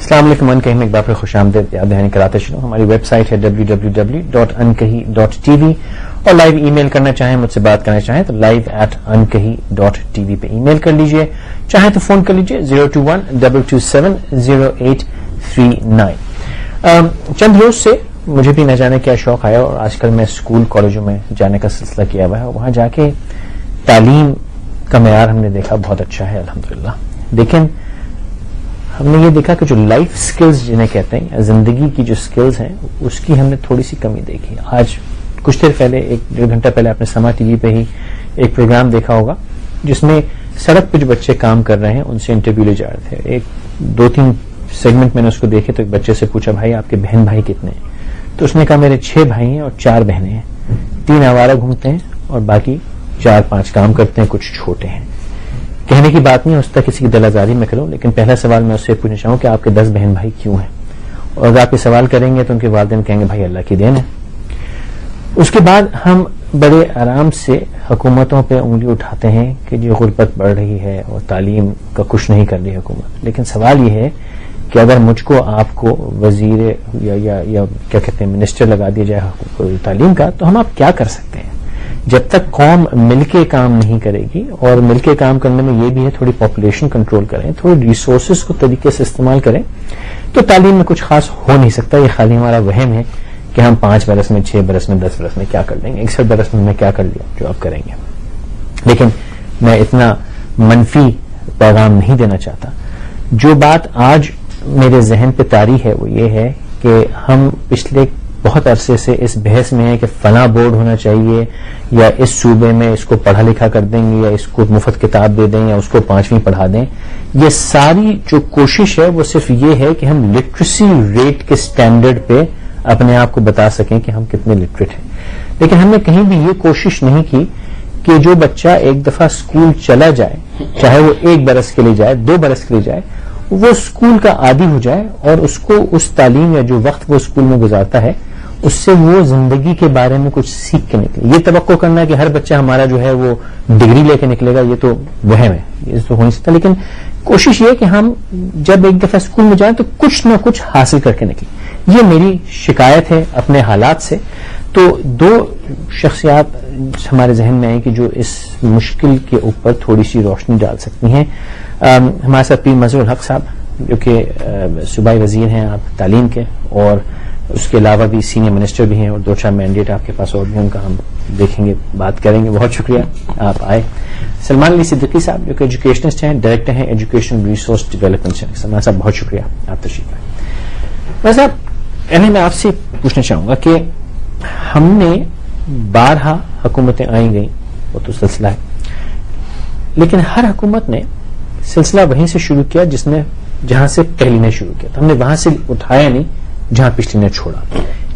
السلام علیکم. ان کہیں میں ایک بار پھر خوش آمدید یاد دہانی کراتے چلوں. ہماری ویب سائٹ ہے www.ankahi.tv اور لائیو ای میل کرنا چاہیں, مجھ سے بات کرنا چاہیں تو live@ankahi.tv پہ ای میل کر لیجئے. چاہیں تو فون کر لیجئے 021-227-0839. چند روز سے مجھے بھی نہ جانے کیا شوق آیا اور آج کل میں اسکول کالجوں میں جانے کا سلسلہ کیا ہوا ہے. وہاں جا کے تعلیم کا معیار ہم نے دیکھا بہت اچھا ہے الحمدللہ, لیکن ہم نے یہ دیکھا کہ جو لائف سکلز جنہیں کہتے ہیں, زندگی کی جو سکلز ہیں, اس کی ہم نے تھوڑی سی کمی دیکھی. آج کچھ دیر پہلے, 1-1.5 گھنٹہ پہلے آپ نے سما ٹی وی پہ ہی ایک پروگرام دیکھا ہوگا جس میں سڑک پہ جو بچے کام کر رہے ہیں ان سے انٹرویو لے جا رہے تھے. 2-3 سیگمنٹ میں نے اس کو دیکھے تو ایک بچے سے پوچھا, بھائی آپ کے بہن بھائی کتنے ہیں؟ تو اس نے کہا میرے 6 بھائی ہیں اور 4 بہنیں ہیں. 3 آوارہ گھومتے ہیں اور باقی 4-5 کام کرتے ہیں, کچھ چھوٹے ہیں. کہنے کی بات نہیں ہے, اس تک کسی کی دل آزاری میں کروں, لیکن پہلا سوال میں اس سے پوچھنا چاہوں کہ آپ کے 10 بہن بھائی کیوں ہیں؟ اور اگر آپ یہ سوال کریں گے تو ان کے والدین کہیں گے بھائی اللہ کی دین ہے. اس کے بعد ہم بڑے آرام سے حکومتوں پہ انگلی اٹھاتے ہیں کہ جو غربت بڑھ رہی ہے اور تعلیم کا کچھ نہیں کر رہی حکومت. لیکن سوال یہ ہے کہ اگر مجھ کو آپ کو وزیر یا کیا کہتے ہیں منسٹر لگا دیا جائے تعلیم کا, تو ہم آپ کیا کر سکتے ہیں؟ جب تک قوم مل کے کام نہیں کرے گی, اور مل کے کام کرنے میں یہ بھی ہے تھوڑی پاپولیشن کنٹرول کریں, تھوڑی ریسورسز کو طریقے سے استعمال کریں, تو تعلیم میں کچھ خاص ہو نہیں سکتا. یہ خالی ہمارا وہم ہے کہ ہم 5 برس میں, 6 برس میں, 10 برس میں کیا کر لیں گے, 61 برس میں کیا کر لیا جو آپ کریں گے. لیکن میں اتنا منفی پیغام نہیں دینا چاہتا. جو بات آج میرے ذہن پہ طاری ہے وہ یہ ہے کہ ہم پچھلے بہت عرصے سے اس بحث میں ہے کہ فلاں بورڈ ہونا چاہیے, یا اس صوبے میں اس کو پڑھا لکھا کر دیں گے, یا اس کو مفت کتاب دے دیں, یا اس کو 5ویں پڑھا دیں. یہ ساری جو کوشش ہے وہ صرف یہ ہے کہ ہم لٹریسی ریٹ کے سٹینڈرڈ پہ اپنے آپ کو بتا سکیں کہ ہم کتنے لٹریٹ ہیں. لیکن ہم نے کہیں بھی یہ کوشش نہیں کی کہ جو بچہ ایک دفعہ اسکول چلا جائے, چاہے وہ 1 برس کے لیے جائے, 2 برس کے لیے جائے, وہ اسکول کا عادی ہو جائے اور اس کو اس تعلیم یا جو وقت وہ اسکول میں گزارتا ہے اس سے وہ زندگی کے بارے میں کچھ سیکھ کے نکلے. یہ توقع کرنا ہے کہ ہر بچہ ہمارا جو ہے وہ ڈگری لے کے نکلے گا, یہ تو وہم ہے, یہ تو ہو نہیں سکتا. لیکن کوشش یہ کہ ہم جب ایک دفعہ اسکول میں جائیں تو کچھ نہ کچھ حاصل کر کے نکلیں. یہ میری شکایت ہے اپنے حالات سے. تو 2 شخصیات ہمارے ذہن میں آئیں کہ جو اس مشکل کے اوپر تھوڑی سی روشنی ڈال سکتی ہیں. ہمارے ساتھ پیر مظہر الحق صاحب جو کہ صوبائی وزیر ہیں آپ تعلیم کے, اور اس کے علاوہ بھی سینئر منسٹر بھی ہیں, اور 2-4 مینڈیٹ آپ کے پاس اور بھی, ان کا ہم دیکھیں گے, بات کریں گے. بہت شکریہ آپ آئے. سلمان علی صدیقی صاحب جو کہ ایجوکیشنسٹ ہیں, ڈائریکٹر ہیں ایجوکیشن ریسورس ڈیولپمنٹ سے. سلمان صاحب بہت شکریہ آپ تشریف لائے. صاحب میں آپ سے پوچھنا چاہوں گا کہ ہم نے 12 حکومتیں آئی گئیں, وہ تو سلسلہ ہے, لیکن ہر حکومت نے سلسلہ وہیں سے شروع کیا جہاں سے پہلی نے شروع کیا. تو ہم نے وہاں سے اٹھایا نہیں جہاں پچھلی نے چھوڑا.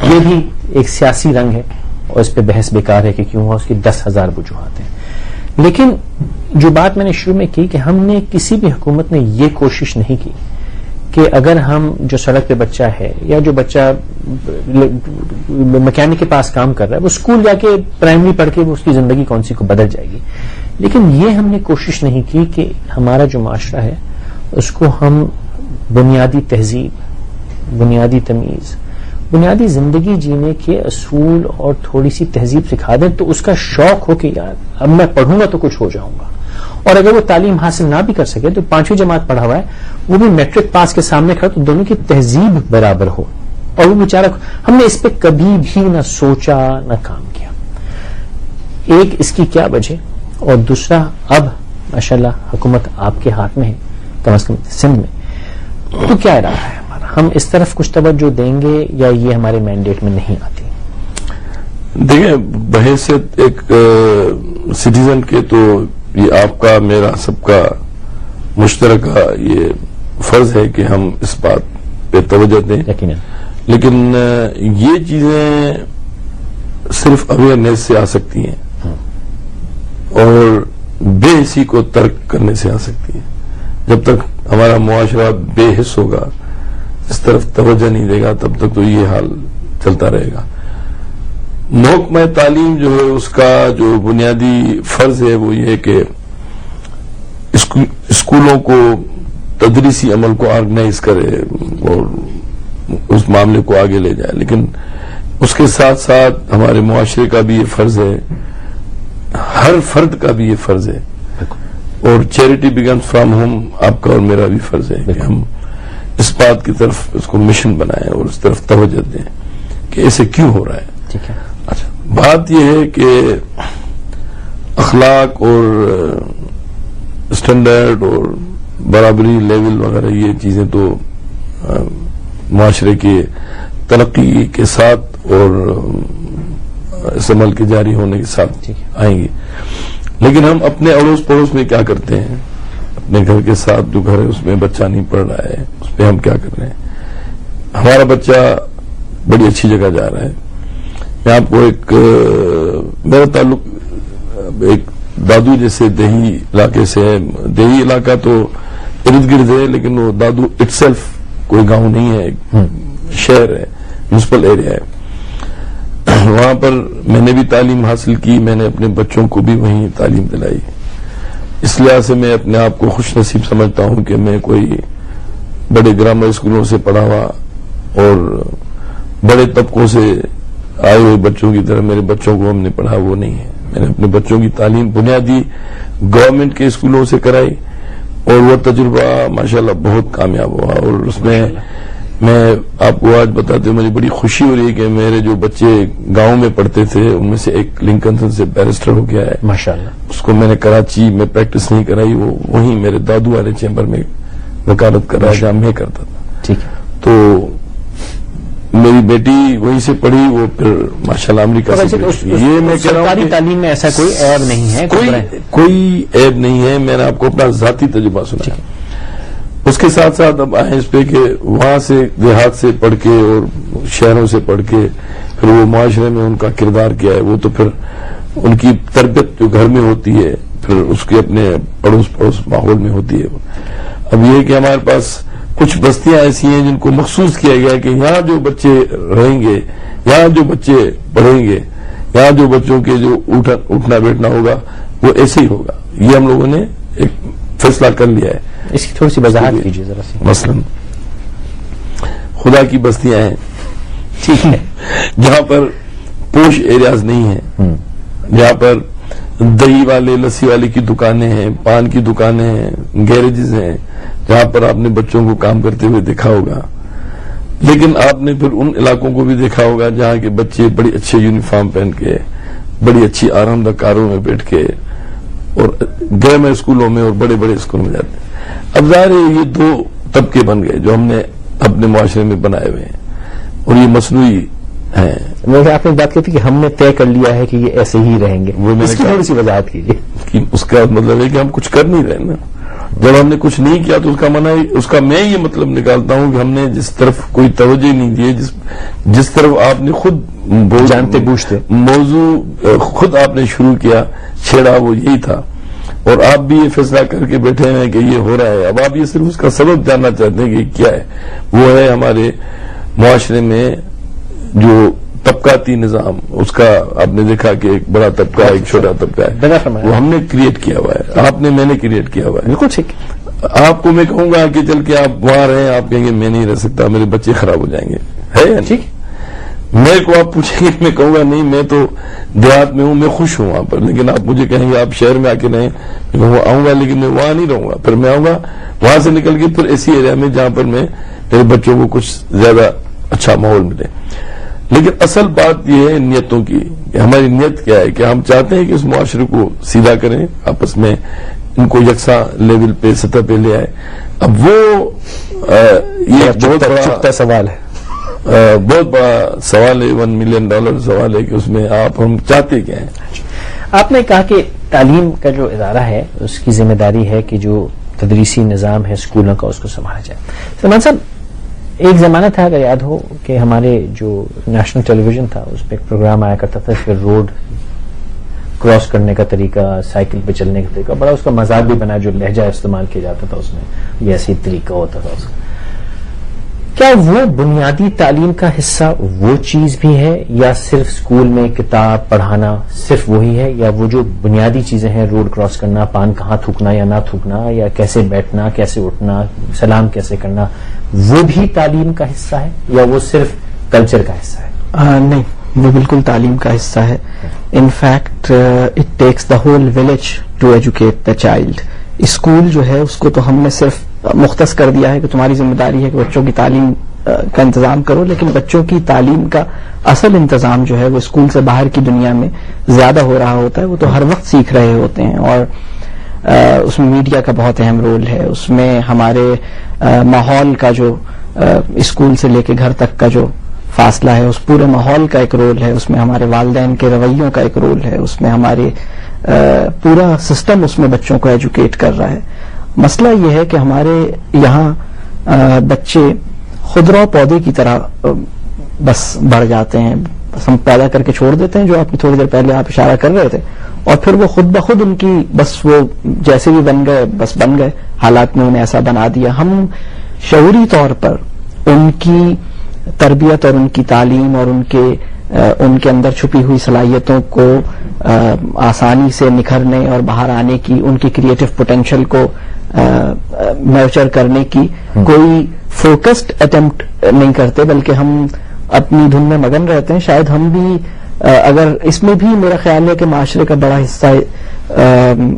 یہ بھی ایک سیاسی رنگ ہے اور اس پہ بحث بیکار ہے کہ کیوں ہوا, اس کی 10,000 وجوہات ہیں. لیکن جو بات میں نے شروع میں کی کہ ہم نے کسی بھی حکومت نے یہ کوشش نہیں کی کہ اگر ہم جو سڑک پہ بچہ ہے یا جو بچہ میکینک کے پاس کام کر رہا ہے وہ اسکول جا کے پرائمری پڑھ کے وہ اس کی زندگی کون سی کو بدل جائے گی. لیکن یہ ہم نے کوشش نہیں کی کہ ہمارا جو معاشرہ ہے اس کو ہم بنیادی تہذیب, بنیادی تمیز, بنیادی زندگی جینے کے اصول اور تھوڑی سی تہذیب سکھا دیں, تو اس کا شوق ہو کہ یار اب میں پڑھوں گا تو کچھ ہو جاؤں گا. اور اگر وہ تعلیم حاصل نہ بھی کر سکے تو 5ویں جماعت پڑھا ہوا ہے, وہ بھی میٹرک پاس کے سامنے کھڑا, تو دونوں کی تہذیب برابر ہو. اور وہ بیچارہ, ہم نے اس پہ کبھی بھی نہ سوچا نہ کام کیا. ایک اس کی کیا وجہ, اور دوسرا اب ماشاءاللہ حکومت آپ کے ہاتھ میں ہے, کم از کم سندھ میں, تو کیا ارادہ ہے ہمارا؟ ہم اس طرف کچھ توجہ دیں گے یا یہ ہمارے مینڈیٹ میں نہیں آتی؟ دیکھیں, بحیثیت ایک سٹیزن کے تو یہ آپ کا میرا سب کا مشترکہ یہ فرض ہے کہ ہم اس بات پہ توجہ دیں. لیکن یہ چیزیں صرف اویئرنیس سے آ سکتی ہیں اور بے حسی کو ترک کرنے سے آ سکتی ہیں. جب تک ہمارا معاشرہ بے حس ہوگا, اس طرف توجہ نہیں دے گا, تب تک تو یہ حال چلتا رہے گا. محکمہ تعلیم جو ہے اس کا جو بنیادی فرض ہے وہ یہ کہ اسکولوں کو تدریسی عمل کو آرگنائز کرے اور اس معاملے کو آگے لے جائے، لیکن اس کے ساتھ ساتھ ہمارے معاشرے کا بھی یہ فرض ہے، ہر فرد کا بھی یہ فرض ہے، اور چیریٹی بگنز فرام ہوم آپ کا اور میرا بھی فرض ہے کہ ہم اس بات کی طرف اس کو مشن بنائیں اور اس طرف توجہ دیں کہ ایسے کیوں ہو رہا ہے. ٹھیک ہے. اچھا، بات یہ ہے کہ اخلاق اور اسٹینڈرڈ اور برابری لیول وغیرہ یہ چیزیں تو معاشرے کے ترقی کے ساتھ اور اس عمل کے جاری ہونے کے ساتھ آئیں گی، لیکن ہم اپنے اڑوس پڑوس میں کیا کرتے ہیں؟ اپنے گھر کے ساتھ جو گھر ہے اس میں بچہ نہیں پڑھ رہا ہے، اس پہ ہم کیا کر رہے ہیں؟ ہمارا بچہ بڑی اچھی جگہ جا رہا ہے. میں آپ کو میرا تعلق ایک دادو جیسے دیہی علاقے سے ہے. دیہی علاقہ تو ارد گرد ہے، لیکن وہ دادو اٹ سیلف کوئی گاؤں نہیں ہے، ایک شہر ہے، میونسپل ایریا ہے. وہاں پر میں نے بھی تعلیم حاصل کی، میں نے اپنے بچوں کو بھی وہیں تعلیم دلائی. اس لحاظ سے میں اپنے آپ کو خوش نصیب سمجھتا ہوں کہ میں کوئی بڑے گرامر اسکولوں سے پڑھا ہوا اور بڑے طبقوں سے آئے ہوئے بچوں کی طرح میرے بچوں کو ہم نے پڑھا وہ نہیں ہے. میں نے اپنے بچوں کی تعلیم بنیادی گورنمنٹ کے اسکولوں سے کرائی اور وہ تجربہ ماشاءاللہ بہت کامیاب ہوا. اور اس میں آپ کو آج بتاتے ہوئے مجھے بڑی خوشی ہو رہی ہے کہ میرے جو بچے گاؤں میں پڑھتے تھے ان میں سے ایک لنکن سے بیرسٹر ہو گیا ہے ماشاءاللہ. اس کو میں نے کراچی میں پریکٹس نہیں کرائی، وہ وہیں میرے دادو والے چیمبر میں وکالت کر رہا جہاں میں کرتا تھا. ٹھیک ہے. تو میری بیٹی وہیں سے پڑھی، وہ پھر ماشاءاللہ امریکہ سے یہ میں کہہ رہا ہوں سرکاری تعلیم میں ایسا کوئی عیب نہیں ہے، کوئی عیب نہیں ہے. میں نے آپ کو اپنا ذاتی تجربہ سنا. اس کے ساتھ ساتھ اب آئیں اس پہ کہ وہاں سے دیہات سے پڑھ کے اور شہروں سے پڑھ کے پھر وہ معاشرے میں ان کا کردار کیا ہے، وہ تو پھر ان کی تربیت جو گھر میں ہوتی ہے پھر اس کے اپنے پڑوس ماحول میں ہوتی ہے. اب یہ کہ ہمارے پاس کچھ بستیاں ایسی ہیں جن کو مخصوص کیا گیا ہے کہ یہاں جو بچے رہیں گے، یہاں جو بچے پڑھیں گے، یہاں جو بچوں کے جو اٹھنا بیٹھنا ہوگا وہ ایسے ہی ہوگا. یہ ہم لوگوں نے ایک فیصلہ کر لیا ہے. اس کی تھوڑی سی وضاحت کیجیے ذرا سی. مثلا خدا کی بستیاں ہیں، ٹھیک ہے، جہاں پر پوش ایریاز نہیں ہیں، جہاں پر دہی والے لسی والے کی دکانیں ہیں، پان کی دکانیں ہیں، گیریجز ہیں، جہاں پر آپ نے بچوں کو کام کرتے ہوئے دیکھا ہوگا. لیکن آپ نے پھر ان علاقوں کو بھی دیکھا ہوگا جہاں کے بچے بڑی اچھے یونیفارم پہن کے بڑی اچھی آرام دہ کاروں میں بیٹھ کے اور گرامر اسکولوں میں اور بڑے بڑے اسکولوں میں جاتے ہیں. اب ظاہر ہے یہ دو طبقے بن گئے جو ہم نے اپنے معاشرے میں بنائے ہوئے ہیں اور یہ مصنوعی ہیں. آپ نے بات کی تھی کہ ہم نے طے کر لیا ہے کہ یہ ایسے ہی رہیں گے، وہ اس کی تھوڑی سی وضاحت کیجیے. اس کا مطلب ہے کہ ہم کچھ کر نہیں رہے نا. جب ہم نے کچھ نہیں کیا تو اس کا میں یہ مطلب نکالتا ہوں کہ ہم نے جس طرف کوئی توجہ نہیں دی، جس طرف آپ نے خود جانتے بوجھتے موضوع خود آپ نے شروع کیا چھیڑا وہ یہی تھا، اور آپ بھی یہ فیصلہ کر کے بیٹھے ہیں کہ یہ ہو رہا ہے. اب آپ یہ صرف اس کا سبب جاننا چاہتے ہیں کہ کیا ہے. وہ ہے ہمارے معاشرے میں جو طبقاتی نظام، اس کا آپ نے دیکھا کہ ایک بڑا طبقہ ایک چھوٹا طبقہ ہے، وہ ہم نے کریٹ کیا ہوا ہے. آپ نے میں نے کریٹ کیا ہوا ہے. بالکل ٹھیک. آپ کو میں کہوں گا کہ چل کے آپ وہاں رہیں، آپ کہیں گے میں نہیں رہ سکتا، میرے بچے خراب ہو جائیں گے، ہے ٹھیک. میرے کو آپ پوچھیں گے، میں کہوں گا نہیں میں تو دیہات میں ہوں، میں خوش ہوں وہاں پر. لیکن آپ مجھے کہیں گے آپ شہر میں آ کے رہیں، میں آؤں گا لیکن میں وہاں نہیں رہوں گا. پھر میں آؤں گا وہاں سے نکل کے پھر ایسی ایریا میں جہاں پر میرے بچوں کو کچھ زیادہ اچھا ماحول ملے. لیکن اصل بات یہ ہے نیتوں کی کہ ہماری نیت کیا ہے کہ ہم چاہتے ہیں کہ اس معاشرے کو سیدھا کریں، آپس میں ان کو یکساں لیول پہ سطح پہ لے آئے. اب وہ یہ بہت بڑا سوال ہے، بہت بڑا سوال ہے، $1 ملین سوال ہے کہ اس میں ہم چاہتے کیا ہیں. آپ نے کہا کہ تعلیم کا جو ادارہ ہے اس کی ذمہ داری ہے کہ جو تدریسی نظام ہے اسکولوں کا اس کو سنبھالا جائے. سلمان صاحب، ایک زمانہ تھا اگر یاد ہو کہ ہمارے جو نیشنل ٹیلی ویژن تھا اس پہ ایک پروگرام آیا کرتا تھا کہ روڈ کراس کرنے کا طریقہ، سائیکل پہ چلنے کا طریقہ، بڑا اس کا مذاق بھی بنا، جو لہجہ استعمال کیا جاتا تھا اس میں یہ ایسی طریقہ ہوتا تھا اس کا. کیا وہ بنیادی تعلیم کا حصہ وہ چیز بھی ہے، یا صرف اسکول میں کتاب پڑھانا صرف وہی ہے، یا وہ جو بنیادی چیزیں ہیں، روڈ کراس کرنا، پان کہاں تھوکنا یا نہ تھوکنا، یا کیسے بیٹھنا، کیسے اٹھنا، سلام کیسے کرنا، وہ بھی تعلیم کا حصہ ہے یا وہ صرف کلچر کا حصہ ہے؟ نہیں، وہ بالکل تعلیم کا حصہ ہے. In fact it takes the whole village to educate the child. School جو ہے اس کو تو ہم نے صرف مختص کر دیا ہے کہ تمہاری ذمہ داری ہے کہ بچوں کی تعلیم کا انتظام کرو، لیکن بچوں کی تعلیم کا اصل انتظام جو ہے وہ اسکول سے باہر کی دنیا میں زیادہ ہو رہا ہوتا ہے. وہ تو ہر وقت سیکھ رہے ہوتے ہیں، اور اس میں میڈیا کا بہت اہم رول ہے. اس میں ہمارے ماحول کا جو اسکول سے لے کے گھر تک کا جو فاصلہ ہے، اس پورے ماحول کا ایک رول ہے. اس میں ہمارے والدین کے رویوں کا ایک رول ہے. اس میں ہمارے پورا سسٹم اس میں بچوں کو ایجوکیٹ کر رہا ہے. مسئلہ یہ ہے کہ ہمارے یہاں بچے خودرو پودے کی طرح بس بڑھ جاتے ہیں. بس ہم پیدا کر کے چھوڑ دیتے ہیں، جو آپ تھوڑی دیر پہلے آپ اشارہ کر رہے تھے، اور پھر وہ خود بخود ان کی بس وہ جیسے بھی بن گئے بس بن گئے. حالات نے انہیں ایسا بنا دیا. ہم شعوری طور پر ان کی تربیت اور ان کی تعلیم اور ان کے اندر چھپی ہوئی صلاحیتوں کو آسانی سے نکھرنے اور باہر آنے کی، ان کی کریٹو پوٹینشل کو نرچر کرنے کی کوئی فوکسڈ اٹیمپٹ نہیں کرتے، بلکہ ہم اپنی دھن میں مگن رہتے ہیں. شاید ہم بھی اگر اس میں بھی میرا خیال ہے کہ معاشرے کا بڑا حصہ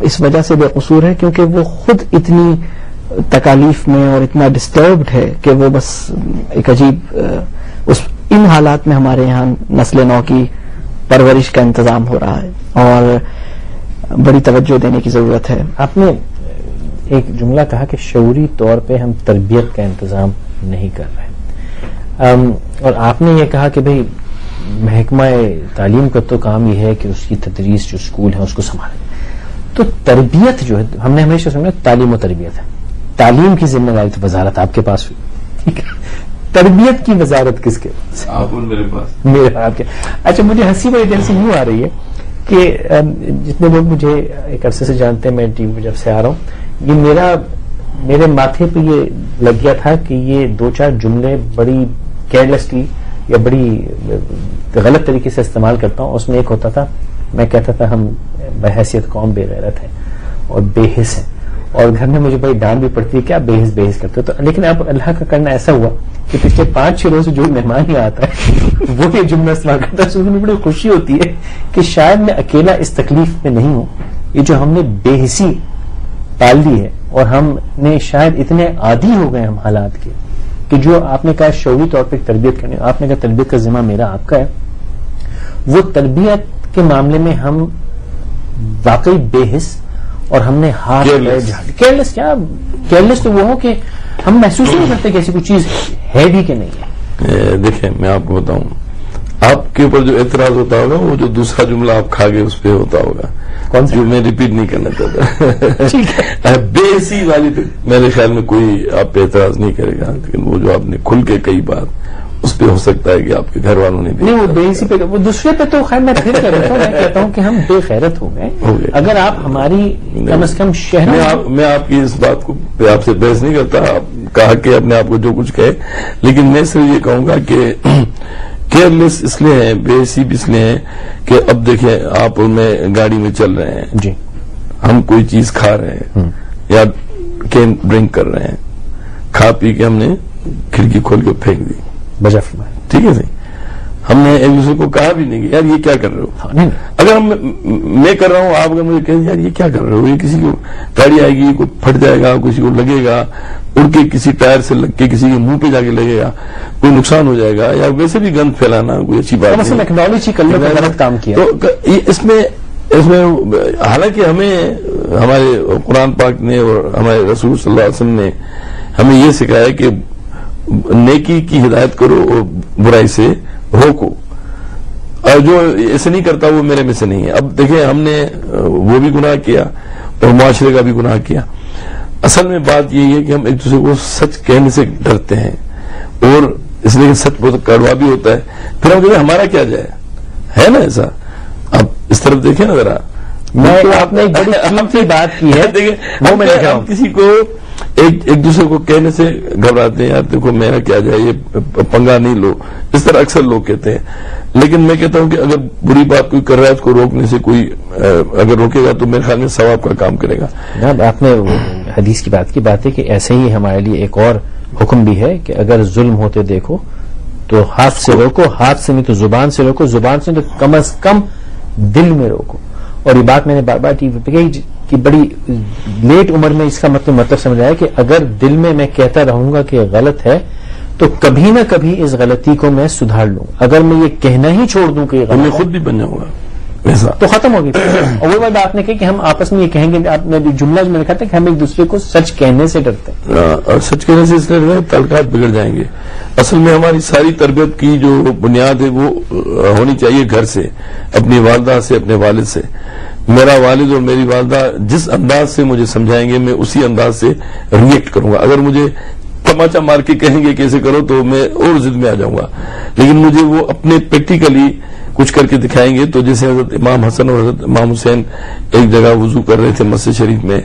اس وجہ سے بے قصور ہے کیونکہ وہ خود اتنی تکالیف میں اور اتنا ڈسٹربڈ ہے کہ وہ بس ایک عجیب ان حالات میں ہمارے یہاں نسل نو کی پرورش کا انتظام ہو رہا ہے اور بڑی توجہ دینے کی ضرورت ہے. آپ نے ایک جملہ کہا کہ شعوری طور پہ ہم تربیت کا انتظام نہیں کر رہے، اور آپ نے یہ کہا کہ بھئی محکمہ تعلیم کا تو کام یہ ہے کہ اس کی تدریس جو اسکول ہے اس کو سنبھالے. تو تربیت جو ہے، ہم نے ہمیشہ سنا تعلیم و تربیت ہے. تعلیم کی ذمہ داری تو وزارت آپ کے پاس ہوئی، ٹھیک ہے، تربیت کی وزارت کس کے پاس؟ آپ میرے پاس. میرے آپ کے. اچھا، مجھے ہنسی بڑی دیر سے یوں آ رہی ہے کہ جتنے لوگ مجھے ایک عرصے سے جانتے ہیں، میں ٹی وی پہ جب سے آ رہا ہوں، یہ میرے ماتھے پہ یہ لگ گیا تھا کہ یہ دو چار جملے بڑی کیئرلیسلی یا بڑی غلط طریقے سے استعمال کرتا ہوں. اس میں ایک ہوتا تھا، میں کہتا تھا ہم بحیثیت قوم بے غیرت ہیں اور بے حس ہیں، اور گھر میں مجھے بڑی ڈانٹ بھی پڑتی ہے کہ آپ بے حس کرتے ہو. لیکن اب اللہ کا کرنا ایسا ہوا کہ پچھلے 5-6 روز سے جو مہمان ہی آتا ہے وہ یہ جملہ استعمال کرتا ہے. اس میں بڑی خوشی ہوتی ہے کہ شاید میں اکیلا اس تکلیف میں نہیں ہوں. یہ جو ہم نے بے حسی پال دی ہے، اور ہم نے شاید اتنے عادی ہو گئے ہم حالات کے کہ جو آپ نے کہا شعوری طور پہ تربیت کرنی، آپ نے کہا تربیت کا ذمہ میرا آپ کا ہے. وہ تربیت کے معاملے میں ہم واقعی بے حس، اور ہم نے ہاتھ کیئرلیس. کیا کیئرلیس تو وہ ہو کہ ہم محسوس نہیں کرتے کہ ایسی کوئی چیز ہے بھی کہ نہیں ہے. دیکھیں، میں آپ کو بتاؤں، آپ کے اوپر جو اعتراض ہوتا ہوگا وہ جو دوسرا جملہ آپ کھا گئے اس پہ ہوتا ہوگا، کون سا؟ جو میں ریپیٹ نہیں کرنا چاہتا. بیسی والی پہ میرے خیال میں کوئی آپ پہ اعتراض نہیں کرے گا، لیکن وہ جو آپ نے کھل کے کئی بات اس پہ ہو سکتا ہے کہ آپ کے گھر والوں نے بھی نہیں. وہ بے حسی پہ، وہ دوسرے پہ تو خیر میں پھر کہہ رہا ہوں، میں کہتا ہوں کہ ہم بے غیرت ہو گئے. اگر آپ ہماری کم از کم شہر میں آپ کی اس بات کو پہ آپ سے بحث نہیں کرتا. آپ کہا کہ اپنے آپ کو جو کچھ کہے، لیکن میں صرف یہ کہوں گا کہ کیئرلیس اس لیے ہے، بے حسی بھی اس لیے ہے کہ اب دیکھیں آپ میں گاڑی میں چل رہے ہیں جی، ہم کوئی چیز کھا رہے ہیں یا کین ڈرنک کر رہے ہیں، کھا پی کے ہم نے کھڑکی کھول کے پھینک دی، بجا فرمایا، ٹھیک ہے جی. ہم نے ایک دوسرے کو کہا بھی نہیں کہ یار یہ کیا کر رہے ہو. نہیں اگر میں کر رہا ہوں، آپ اگر مجھے کہیں یار یہ کیا کر رہے ہو، یہ کسی کو گاڑی آئے گی، کوئی پھٹ جائے گا، کسی کو لگے گا، اڑ کے کسی ٹائر سے لگ کے کسی کے منہ پہ جا کے لگے گا، کوئی نقصان ہو جائے گا، یا ویسے بھی گند پھیلانا کوئی اچھی بات نہیں. ٹیکنالوجی کلر کا غلط کام کیا. تو اس میں حالانکہ ہمیں ہمارے قرآن پاک نے اور ہمارے رسول صلی اللہ علیہ وسلم نے ہمیں یہ سکھایا کہ نیکی کی ہدایت کرو اور برائی سے روکو، اور جو ایسے نہیں کرتا وہ میرے میں سے نہیں ہے. اب دیکھیں، ہم نے وہ بھی گناہ کیا اور معاشرے کا بھی گناہ کیا. اصل میں بات یہی ہے کہ ہم ایک دوسرے کو سچ کہنے سے ڈرتے ہیں، اور اس لیے سچ بہت کڑوا بھی ہوتا ہے. پھر ہم کہتے ہیں ہمارا کیا جائے، ہے نا ایسا. آپ اس طرف دیکھیں نا ذرا. آپ نے ایک بڑی قیمتی بات کی ہے، دیکھیں، ہم کسی کو ایک دوسرے کو کہنے سے گھبراتے ہیں، یار دیکھو میرا کیا جائے، یہ پنگا نہیں لو، اس طرح اکثر لوگ کہتے ہیں. لیکن میں کہتا ہوں کہ اگر بری بات کوئی کر رہا ہے اس کو روکنے سے کوئی اگر روکے گا تو میرے خیال میں ثواب کا کام کرے گا. جناب آپ نے حدیث کی بات ہے کہ ایسے ہی ہمارے لیے ایک اور حکم بھی ہے کہ اگر ظلم ہوتے دیکھو تو ہاتھ سے روکو، ہاتھ سے نہیں تو زبان سے روکو، زبان سے تو کم از کم دل میں روکو. اور یہ بات میں نے بار بار ٹی وی پہ کہی کہ بڑی لیٹ عمر میں اس کا مطلب سمجھایا کہ اگر دل میں میں کہتا رہوں گا کہ غلط ہے تو کبھی نہ کبھی اس غلطی کو میں سدھار لوں. اگر میں یہ کہنا ہی چھوڑ دوں کہ یہ غلط میں ہے خود بھی بن جاؤں گا ایسا تو ختم ہوگی. اور وہ بات آپ نے کہی کہ ہم آپس میں یہ کہیں گے، آپ نے جملہ میں لکھا تھا کہ ہم ایک دوسرے کو سچ کہنے سے ڈرتے ہیں. اور سچ کہنے سے اس لیے تعلقات بگڑ جائیں گے. اصل میں ہماری ساری تربیت کی جو بنیاد ہے وہ ہونی چاہیے گھر سے، اپنی والدہ سے، اپنے والد سے. میرا والد اور میری والدہ جس انداز سے مجھے سمجھائیں گے میں اسی انداز سے ریئیکٹ کروں گا. اگر مجھے تماچا مار کے کہیں گے کیسے کرو تو میں اور ضد میں آ جاؤں گا. لیکن مجھے وہ اپنے پریکٹیکلی کچھ کر کے دکھائیں گے. تو جیسے حضرت امام حسن اور حضرت امام حسین ایک جگہ وضو کر رہے تھے مسجد شریف میں،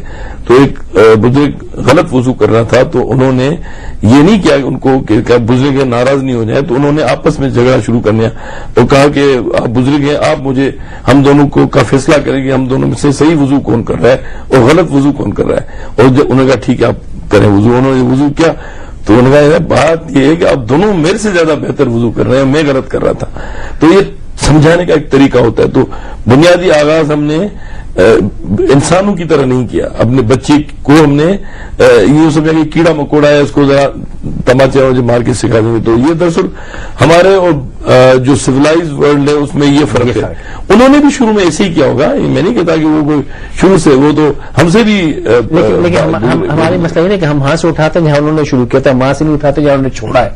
تو ایک بزرگ غلط وضو کر رہا تھا تو انہوں نے یہ نہیں کیا ان کو کہ بزرگ ناراض نہیں ہو جائیں، تو انہوں نے آپس میں جھگڑا شروع کر دیا اور کہا کہ آپ بزرگ ہیں، آپ مجھے ہم دونوں کو کا فیصلہ کریں گے، ہم دونوں میں سے صحیح وضو کون کر رہا ہے اور غلط وضو کون کر رہا ہے. اور جب انہوں نے کہا ٹھیک ہے آپ کریں وضو، انہوں نے وضو کیا تو انہوں نے کہا بات یہ ہے کہ آپ دونوں میرے سے زیادہ بہتر وضو کر رہے ہیں، میں غلط کر رہا تھا. تو یہ سمجھانے کا ایک طریقہ ہوتا ہے. تو بنیادی آغاز ہم نے انسانوں کی طرح نہیں کیا. اپنے بچے کو ہم نے یہ سمجھا کہ کیڑا مکوڑا ہے، اس کو ذرا تماچے مار کے سکھا دیں گے. تو یہ دراصل ہمارے اور جو سویلائز ورلڈ ہے اس میں یہ فرق ہے. انہوں نے بھی شروع میں ایسے ہی کیا ہوگا، میں نہیں کہتا کہ وہ کوئی شروع سے، وہ تو ہم سے بھی. لیکن ہمارے مسئلہ یہ ہے کہ ہم ہاتھ سے اٹھاتے ہیں جہاں انہوں نے شروع کیا تھا، ماں سے نہیں اٹھاتے جہاں انہوں نے چھوڑا ہے.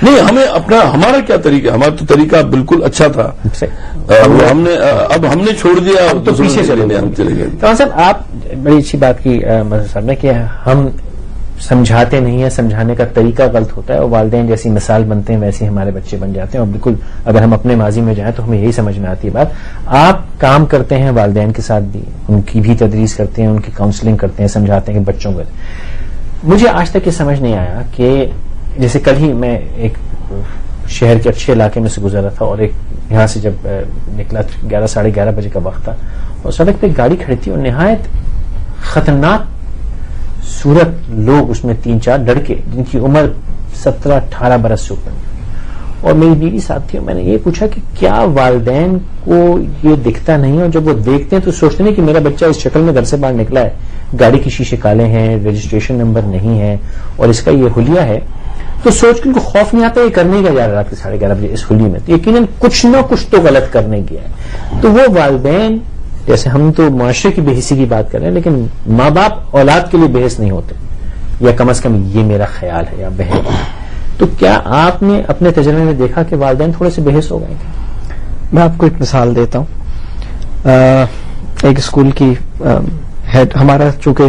نہیں ہمیں اپنا ہمارا کیا طریقہ، ہمارا تو طریقہ بالکل اچھا تھا. اب ہم نے چھوڑ دیا تو پیچھے چلے گئے. تو صاحب آپ بڑی اچھی بات کی صاحب نے کہ ہم سمجھاتے نہیں ہیں، سمجھانے کا طریقہ غلط ہوتا ہے اور والدین جیسی مثال بنتے ہیں ویسے ہمارے بچے بن جاتے ہیں. اور بالکل اگر ہم اپنے ماضی میں جائیں تو ہمیں یہی سمجھ میں آتی ہے بات. آپ کام کرتے ہیں والدین کے ساتھ بھی، ان کی بھی تدریس کرتے ہیں، ان کی کاؤنسلنگ کرتے ہیں، سمجھاتے ہیں کہ بچوں کو. مجھے آج تک یہ سمجھ نہیں آیا کہ جیسے کل ہی میں ایک شہر کے اچھے علاقے میں سے گزر رہا تھا اور ایک یہاں سے جب نکلا 11 ساڑھے 11 بجے کا وقت تھا اور سڑک پہ گاڑی کھڑی تھی اور نہایت خطرناک صورت لوگ اس میں 3-4 لڑکے جن کی عمر 17-18 برس سے اوپر، اور میری بیوی ساتھ تھی. اور میں نے یہ پوچھا کہ کیا والدین کو یہ دکھتا نہیں، اور جب وہ دیکھتے ہیں تو سوچتے نہیں کہ میرا بچہ اس شکل میں گھر سے باہر نکلا ہے، گاڑی کے شیشے کالے ہیں، رجسٹریشن نمبر نہیں ہے اور اس کا یہ حلیہ ہے، تو سوچ کے ان کو خوف نہیں آتا یہ کرنے کا جا رہا رات کے 11:30 بجے اس حلیے میں، تو یقیناً کچھ نہ کچھ تو غلط کرنے گیا ہے. تو وہ والدین، جیسے ہم تو معاشرے کی بے حسی کی بات کر رہے ہیں لیکن ماں باپ اولاد کے لیے بے حس نہیں ہوتے، یا کم از کم یہ میرا خیال ہے یا بہن. تو کیا آپ نے اپنے تجربے میں دیکھا کہ والدین تھوڑے سے بے حس ہو گئے تھے؟ میں آپ کو ایک مثال دیتا ہوں. ایک اسکول کی ہیڈ، ہمارا چونکہ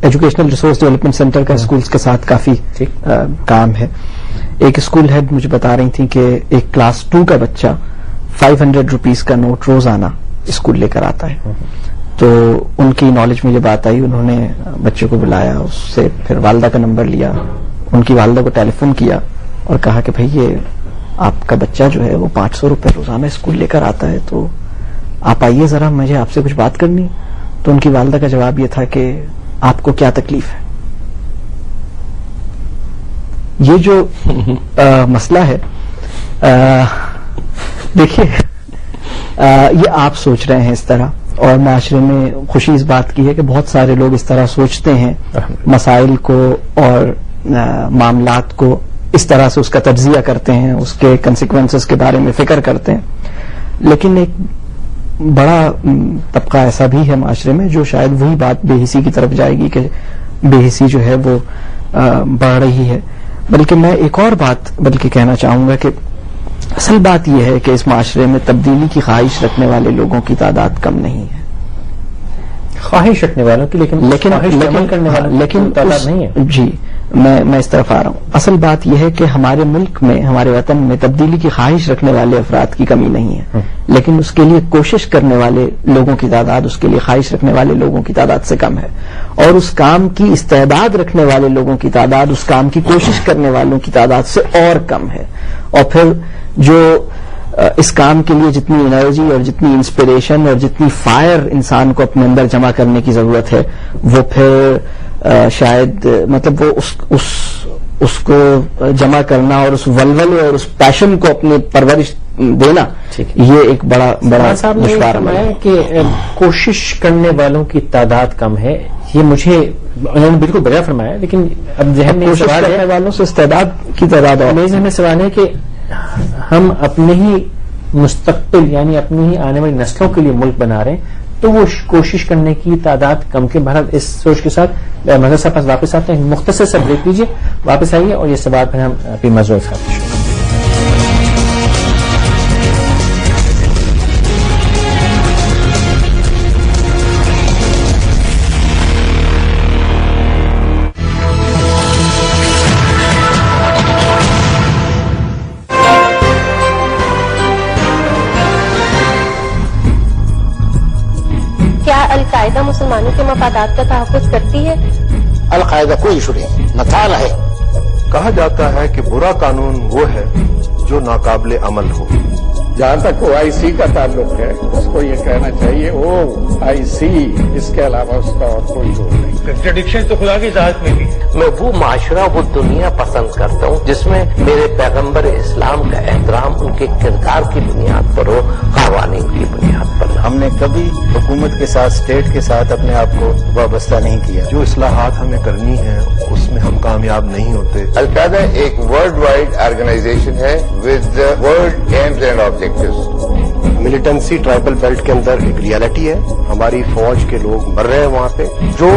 ایجوکیشنل ریسورس ڈیولپمنٹ سینٹر کا اسکولز کے ساتھ کافی کام ہے، ایک اسکول ہیڈ مجھے بتا رہی تھی کہ ایک کلاس 2 کا بچہ 500 روپیز کا نوٹ روزانہ اسکول لے کر آتا ہے. تو ان کی نالج میں یہ بات آئی، انہوں نے بچے کو بلایا، اس سے پھر والدہ کا نمبر لیا، ان کی والدہ کو ٹیلی فون کیا اور کہا کہ بھائی یہ آپ کا بچہ جو ہے وہ 500 روپے روزانہ اسکول لے کر آتا ہے، تو آپ آئیے ذرا، مجھے آپ سے کچھ بات کرنی. تو ان کی والدہ کا جواب یہ تھا کہ آپ کو کیا تکلیف ہے. یہ جو مسئلہ ہے، دیکھیے یہ آپ سوچ رہے ہیں اس طرح، اور معاشرے میں خوشی اس بات کی ہے کہ بہت سارے لوگ اس طرح سوچتے ہیں، مسائل کو اور معاملات کو اس طرح سے اس کا تجزیہ کرتے ہیں، اس کے کنسیکوینسز کے بارے میں فکر کرتے ہیں. لیکن ایک بڑا طبقہ ایسا بھی ہے معاشرے میں جو شاید وہی بات بے حسی کی طرف جائے گی کہ بے حسی جو ہے وہ بڑھ رہی ہے. بلکہ میں ایک اور بات بلکہ کہنا چاہوں گا کہ اصل بات یہ ہے کہ اس معاشرے میں تبدیلی کی خواہش رکھنے والے لوگوں کی تعداد کم نہیں ہے. خواہش رکھنے والوں کی، لیکن عمل کرنے والوں کی تعداد نہیں ہے. جی، میں اس طرف آ رہا ہوں. اصل بات یہ ہے کہ ہمارے ملک میں، ہمارے وطن میں تبدیلی کی خواہش رکھنے والے افراد کی کمی نہیں ہے، لیکن اس کے لیے کوشش کرنے والے لوگوں کی تعداد، اس کے لیے خواہش رکھنے والے لوگوں کی تعداد سے کم ہے، اور اس کام کی استعداد رکھنے والے لوگوں کی تعداد اس کام کی کوشش کرنے والوں کی تعداد سے اور کم ہے. اور پھر جو اس کام کے لیے جتنی انرجی اور جتنی انسپریشن اور جتنی فائر انسان کو اپنے اندر جمع کرنے کی ضرورت ہے، وہ پھر شاید مطلب وہ اس کو جمع کرنا اور اس ولولے اور اس پیشن کو اپنی پرورش دینا، یہ ایک بڑا صاحب نے فرمایا کہ کوشش کرنے والوں کی تعداد کم ہے. یہ مجھے انہوں نے بالکل بڑا فرمایا، لیکن اب ذہن میں کوشش کرنے والوں سے استعداد کی تعداد اور میرے ذہن میں سوال ہے کہ ہم اپنے ہی مستقبل یعنی اپنی ہی آنے والی نسلوں کے لیے ملک بنا رہے ہیں، تو وہ کوشش کرنے کی تعداد کم کے. بہرحال اس سوچ کے ساتھ مظہر صاحب پاس واپس آتے ہیں، مختصر سا بریک لیجیے، واپس آئیے اور یہ سوال پھر ہم اپنی موضوع کے ساتھ شروع. القاعدہ مسلمانوں کے مفادات کا تحفظ کرتی ہے؟ القاعدہ کوئی ایشو نہیں، نتال ہے. کہا جاتا ہے کہ برا قانون وہ ہے جو ناقابل عمل ہو. جہاں تک او آئی سی کا تعلق ہے، اس کو یہ کہنا چاہیے او آئی سی، اس کے علاوہ اس کا اور کوئی زور نہیں. کنٹرڈکشن تو خدا کی ذات میں بھی. میں وہ معاشرہ، وہ دنیا پسند کرتا ہوں جس میں میرے پیغمبر اسلام کا احترام ان کے کردار کی بنیاد پر ہو، قوانین کی بنیاد پر. ہم نے کبھی حکومت کے ساتھ، اسٹیٹ کے ساتھ اپنے آپ کو وابستہ نہیں کیا. جو اصلاحات ہمیں کرنی ہیں اس میں ہم کامیاب نہیں ہوتے. القاعدہ ایک ورلڈ وائڈ آرگنائزیشن ہے with world aims and objectives. Militancy tribal belt کے اندر ایک ریالٹی ہے، ہماری فوج کے لوگ مر رہے ہیں وہاں پہ. جو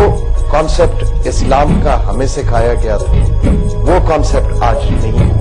کانسیپٹ اسلام کا ہمیں سکھایا گیا تھا وہ کانسیپٹ آج نہیں ہے.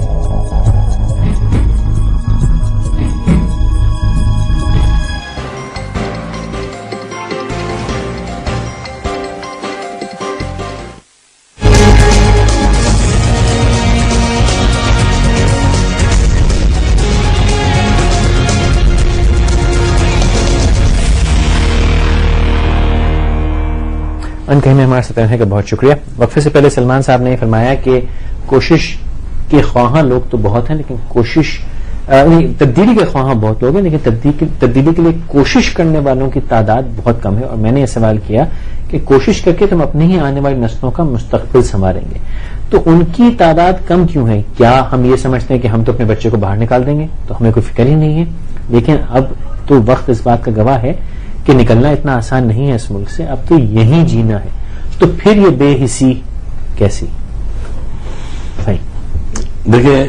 ان کہیں میں ہمارے ساتھ رہنے کا بہت شکریہ. وقفے سے پہلے سلمان صاحب نے فرمایا کہ کوشش کے خواہاں لوگ تو بہت ہیں، لیکن تبدیلی کے خواہاں بہت لوگ ہیں، لیکن تبدیلی کے لیے کوشش کرنے والوں کی تعداد بہت کم ہے. اور میں نے یہ سوال کیا کہ کوشش کر کے تم اپنی ہی آنے والی نسلوں کا مستقبل سنواریں گے، تو ان کی تعداد کم کیوں ہے؟ کیا ہم یہ سمجھتے ہیں کہ ہم تو اپنے بچے کو باہر نکال دیں گے، تو ہمیں کوئی فکر ہی نہیں ہے؟ لیکن اب تو وقت اس بات کا گواہ ہے کہ نکلنا اتنا آسان نہیں ہے اس ملک سے، اب تو یہیں جینا ہے. تو پھر یہ بے حسی کیسی؟ دیکھیں،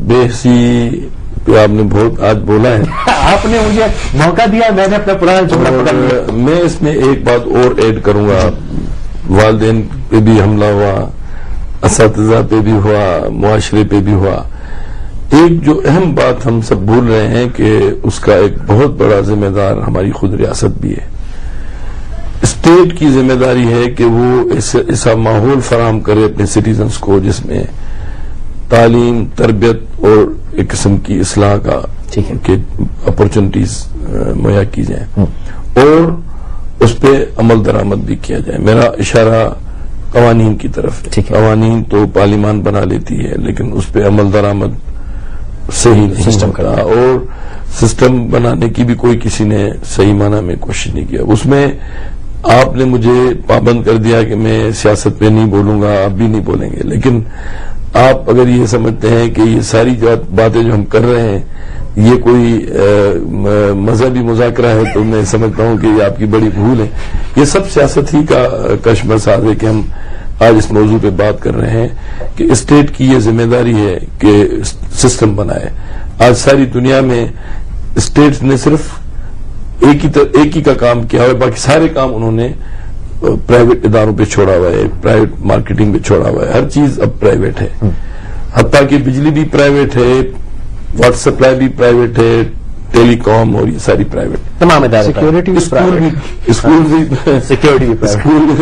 بے حسی پہ آپ نے بہت آج بولا ہے. آپ نے مجھے موقع دیا، میں نے اپنا پرانا جملہ پکڑ لیا. میں اس میں ایک بات اور ایڈ کروں گا. والدین پہ بھی حملہ ہوا، اساتذہ پہ بھی ہوا، معاشرے پہ بھی ہوا. ایک جو اہم بات ہم سب بھول رہے ہیں کہ اس کا ایک بہت بڑا ذمہ دار ہماری خود ریاست بھی ہے. اسٹیٹ کی ذمہ داری ہے کہ وہ ایسا ماحول فراہم کرے اپنے سٹیزنز کو جس میں تعلیم، تربیت اور ایک قسم کی اصلاح کا اپرچونٹیز مہیا کی جائیں، اور اس پہ عمل درآمد بھی کیا جائے. میرا اشارہ قوانین کی طرف ہے. قوانین تو پارلیمان بنا لیتی ہے، لیکن اس پہ عمل درآمد صحیح نہیں ہوتا، اور سسٹم بنانے کی بھی کوئی کسی نے صحیح معنی میں کوشش نہیں کیا. اس میں آپ نے مجھے پابند کر دیا کہ میں سیاست پہ نہیں بولوں گا، آپ بھی نہیں بولیں گے. لیکن آپ اگر یہ سمجھتے ہیں کہ یہ ساری باتیں جو ہم کر رہے ہیں یہ کوئی مذہبی مذاکرہ ہے، تو میں سمجھتا ہوں کہ یہ آپ کی بڑی بھول ہے. یہ سب سیاست ہی کا کشمکش ہے کہ ہم آج اس موضوع پہ بات کر رہے ہیں کہ اسٹیٹ کی یہ ذمہ داری ہے کہ سسٹم بنائے. آج ساری دنیا میں اسٹیٹ نے صرف ایک ہی کا کام کیا ہے، باقی سارے کام انہوں نے پرائیویٹ اداروں پہ چھوڑا ہوا ہے، پرائیویٹ مارکیٹنگ پہ چھوڑا ہوا ہے. ہر چیز اب پرائیویٹ ہے، حتیٰ کہ بجلی بھی پرائیویٹ ہے، واٹر سپلائی بھی پرائیویٹ ہے، ٹیلی کام اور یہ ساری پرائیویٹ تمام ادارے سیکورٹی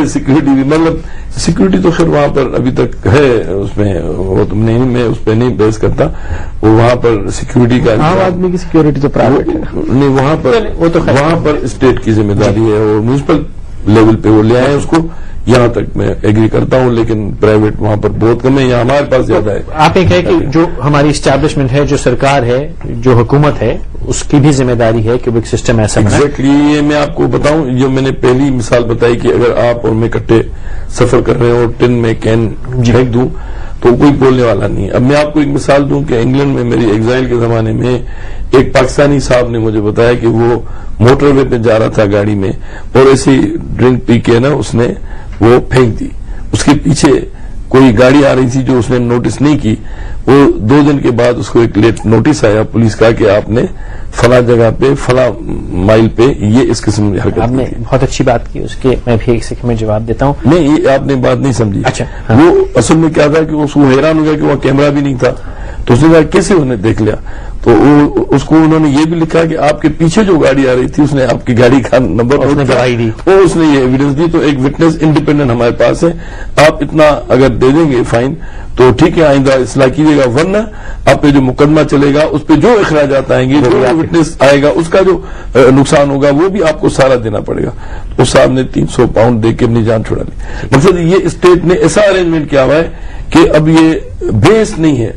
سیکورٹی بھی مطلب سیکورٹی تو خیر وہاں پر ابھی تک ہے، اس میں وہ تم نہیں، میں اس پہ نہیں بحث کرتا، وہ وہاں پر سیکورٹی کا عام آدمی کی سیکورٹی تو پرائیویٹ ہے نہیں، وہاں پر اسٹیٹ کی ذمہ داری ہے اور میونسپل لیول پہ وہ لے آئے اس کو، یہاں تک میں ایگری کرتا ہوں، لیکن پرائیویٹ وہاں پر بہت کم ہے، یہاں ہمارے پاس زیادہ ہے. آپ یہ کہیں کہ جو ہماری اسٹیبلشمنٹ ہے، جو سرکار ہے، جو حکومت ہے، اس کی بھی ذمہ داری ہے کہ وہ ایک سسٹم ایسا بنائے. ایگزیکٹلی یہ میں آپ کو بتاؤں، جو میں نے پہلی مثال بتائی کہ اگر آپ اور میں اکٹھے سفر کر رہے ہیں اور ٹن میں کین پھینک دوں تو کوئی بولنے والا نہیں ہے. اب میں آپ کو ایک مثال دوں کہ انگلینڈ میں میری ایگزائل کے زمانے میں ایک پاکستانی صاحب نے مجھے بتایا کہ وہ موٹر وے پہ جا رہا تھا گاڑی میں اور ایسی ڈرنک پی کے نا اس نے وہ پھینک دی. اس کے پیچھے کوئی گاڑی آ رہی تھی جو اس نے نوٹس نہیں کی. وہ 2 دن کے بعد اس کو ایک لیٹ نوٹس آیا پولیس کا کہ آپ نے فلاں جگہ پہ فلاں مائل پہ یہ اس قسم کی حرکت. آپ نے بہت اچھی بات کی، اس کے میں بھی ایک سیکنڈ میں جواب دیتا ہوں. نہیں، یہ آپ نے بات نہیں سمجھی. اچھا، وہ اصل میں کیا تھا کہ اس کو حیران ہو گیا کہ وہاں کیمرہ بھی نہیں تھا، تو اس نے کہا کیسے انہیں دیکھ لیا. تو اس کو انہوں نے یہ بھی لکھا کہ آپ کے پیچھے جو گاڑی آ رہی تھی اس نے آپ کی گاڑی کا نمبر گواہی دی، اس نے یہ ایویڈنس دی. تو ایک وٹنس انڈیپینڈنٹ ہمارے پاس ہے. آپ اتنا اگر دے دیں گے فائن تو ٹھیک ہے، آئندہ اصلاح کیجیے گا، ورنہ آپ پہ جو مقدمہ چلے گا اس پہ جو اخراجات آئیں گے، جو وٹنس آئے گا، اس کا جو نقصان ہوگا وہ بھی آپ کو سارا دینا پڑے گا. اس صاحب نے 300 پاؤنڈ دے کے اپنی جان چھڑا لی. مقصد یہ اسٹیٹ نے ایسا ارینجمنٹ کیا ہوا ہے کہ اب یہ بیس نہیں ہے.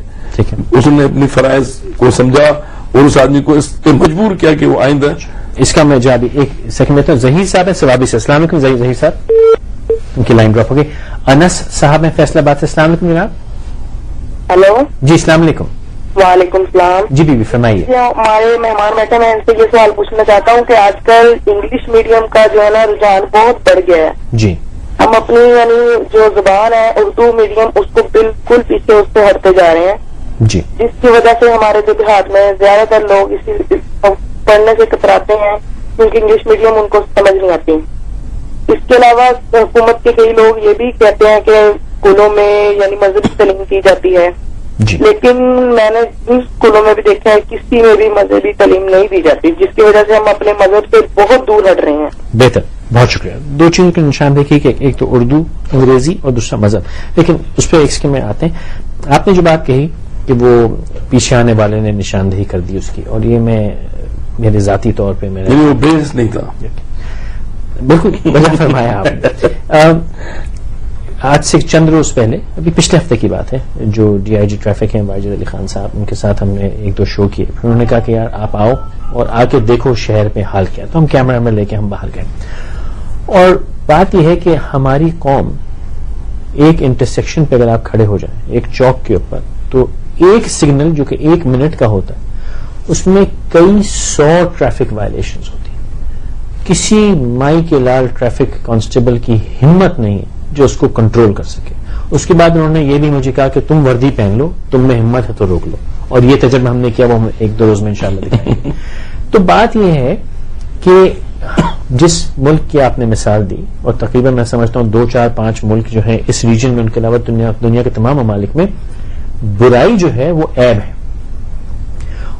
اس نے اپنی فرائض کو سمجھا اور اس آدمی کو اس پہ مجبور کیا کہ وہ آئندہ. اس کا میں جواب ایک سیکنڈ دیتا ہوں. ظہیر صاحب ہیں سوابی سے. السلام علیکم ظہیر صاحب. ان کی لائن ڈراپ ہو گئی. انس صاحب ہیں فیصلہ آباد سے. السلام علیکم جناب. ہلو جی السلام علیکم. وعلیکم السلام. جی بی فرمائیے. ہمارے مہمان بیٹھے، میں ان سے یہ سوال پوچھنا چاہتا ہوں کہ آج کل انگلش میڈیم کا جو ہے نا رجحان بہت بڑھ گیا ہے. جی ہم اپنی یعنی جو زبان ہے اردو میڈیم اس کو بالکل پیچھے اس سے ہٹتے جا رہے ہیں. جی جس کی وجہ سے ہمارے جو دیہات میں زیادہ تر لوگ اسی پڑھنے سے کتراتے ہیں کیونکہ انگلش میڈیم ان کو سمجھ نہیں آتی. اس کے علاوہ حکومت کے کئی لوگ یہ بھی کہتے ہیں کہ اسکولوں میں یعنی مذہبی تعلیم کی جاتی ہے، لیکن میں نے اسکولوں میں بھی دیکھا ہے کسی میں بھی مذہبی تعلیم نہیں دی جاتی، جس کی وجہ سے ہم اپنے مذہب سے بہت دور ہٹ رہے ہیں. بہتر، بہت شکریہ. 2 چیزوں کی نشاندہی کی، ایک تو اردو انگریزی اور دوسرا مذہب. لیکن اس پہ ایک سیکنڈ میں آتے ہیں. آپ نے جو بات کہی کہ وہ پیچھے آنے والے نے نشاندہی کر دی اس کی، اور یہ میں میرے ذاتی طور پہ میں وہ بیس نہیں تھا. بالکل بجا فرمایا آپ نے. آج سے چند روز پہلے، ابھی پچھلے ہفتے کی بات ہے، جو ڈی آئی جی ٹریفک ہیں واجد علی خان صاحب، ان کے ساتھ ہم نے 1-2 شو کیے. انہوں نے کہا کہ یار آپ آؤ اور آ کے دیکھو شہر میں حال کیا. تو ہم کیمرہ میں لے کے ہم باہر گئے، اور بات یہ ہے کہ ہماری قوم ایک انٹرسیکشن پہ اگر آپ کھڑے ہو جائیں ایک چوک کے اوپر، تو ایک سگنل جو کہ 1 منٹ کا ہوتا ہے اس میں کئی 100 ٹریفک وائلیشنز ہوتی ہیں. کسی مائی کے لال ٹریفک کانسٹیبل کی ہمت نہیں ہے جو اس کو کنٹرول کر سکے. اس کے بعد انہوں نے یہ بھی مجھے کہا کہ تم وردی پہن لو، تم میں ہمت ہے تو روک لو. اور یہ تجربہ ہم نے کیا، وہ ہم 1-2 روز میں انشاءاللہ دکھائیں گے. تو بات یہ ہے کہ جس ملک کی آپ نے مثال دی، اور تقریباً میں سمجھتا ہوں 2-4-5 ملک جو ہیں اس ریجن میں، ان کے علاوہ دنیا کے تمام ممالک میں برائی جو ہے وہ عیب ہے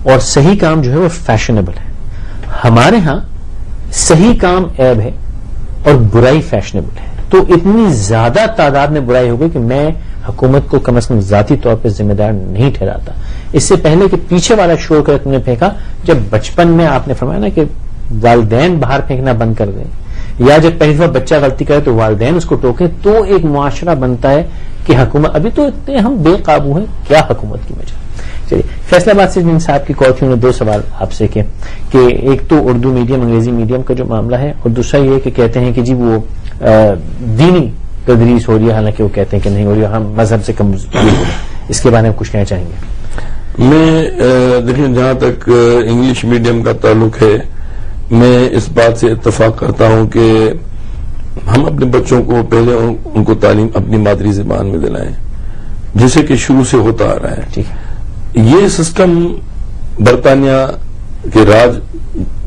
اور صحیح کام جو ہے وہ فیشنیبل ہے. ہمارے ہاں صحیح کام عیب ہے اور برائی فیشنیبل ہے. تو اتنی زیادہ تعداد میں برائی ہو گئی کہ میں حکومت کو کم از کم ذاتی طور پہ ذمہ دار نہیں ٹھہراتا. اس سے پہلے کہ پیچھے والا شور کر تم نے پھینکا، جب بچپن میں آپ نے فرمایا نا کہ والدین باہر پھینکنا بند کر دیں، یا جب پہلی دفعہ بچہ غلطی کرے تو والدین اس کو ٹوکیں، تو ایک معاشرہ بنتا ہے کہ حکومت. ابھی تو اتنے ہم بے قابو ہیں، کیا حکومت کی وجہ. چلیے، فیصلہ آباد سے جن صاحب کی کال تھی، انہوں نے 2 سوال آپ سے کیے کہ ایک تو اردو میڈیم انگریزی میڈیم کا جو معاملہ ہے، اور دوسرا یہ کہ کہتے ہیں کہ جی وہ دینی تدریس ہو رہی ہے، حالانکہ وہ کہتے ہیں کہ نہیں ہو رہی ہے، ہم مذہب سے کمزور. اس کے بارے میں کچھ کہنا چاہیں گے؟ میں دیکھیں، جہاں تک انگلش میڈیم کا تعلق ہے، میں اس بات سے اتفاق کرتا ہوں کہ ہم اپنے بچوں کو پہلے ان کو تعلیم اپنی مادری زبان میں دلائیں، جسے کہ شروع سے ہوتا آ رہا ہے. یہ سسٹم برطانیہ کے راج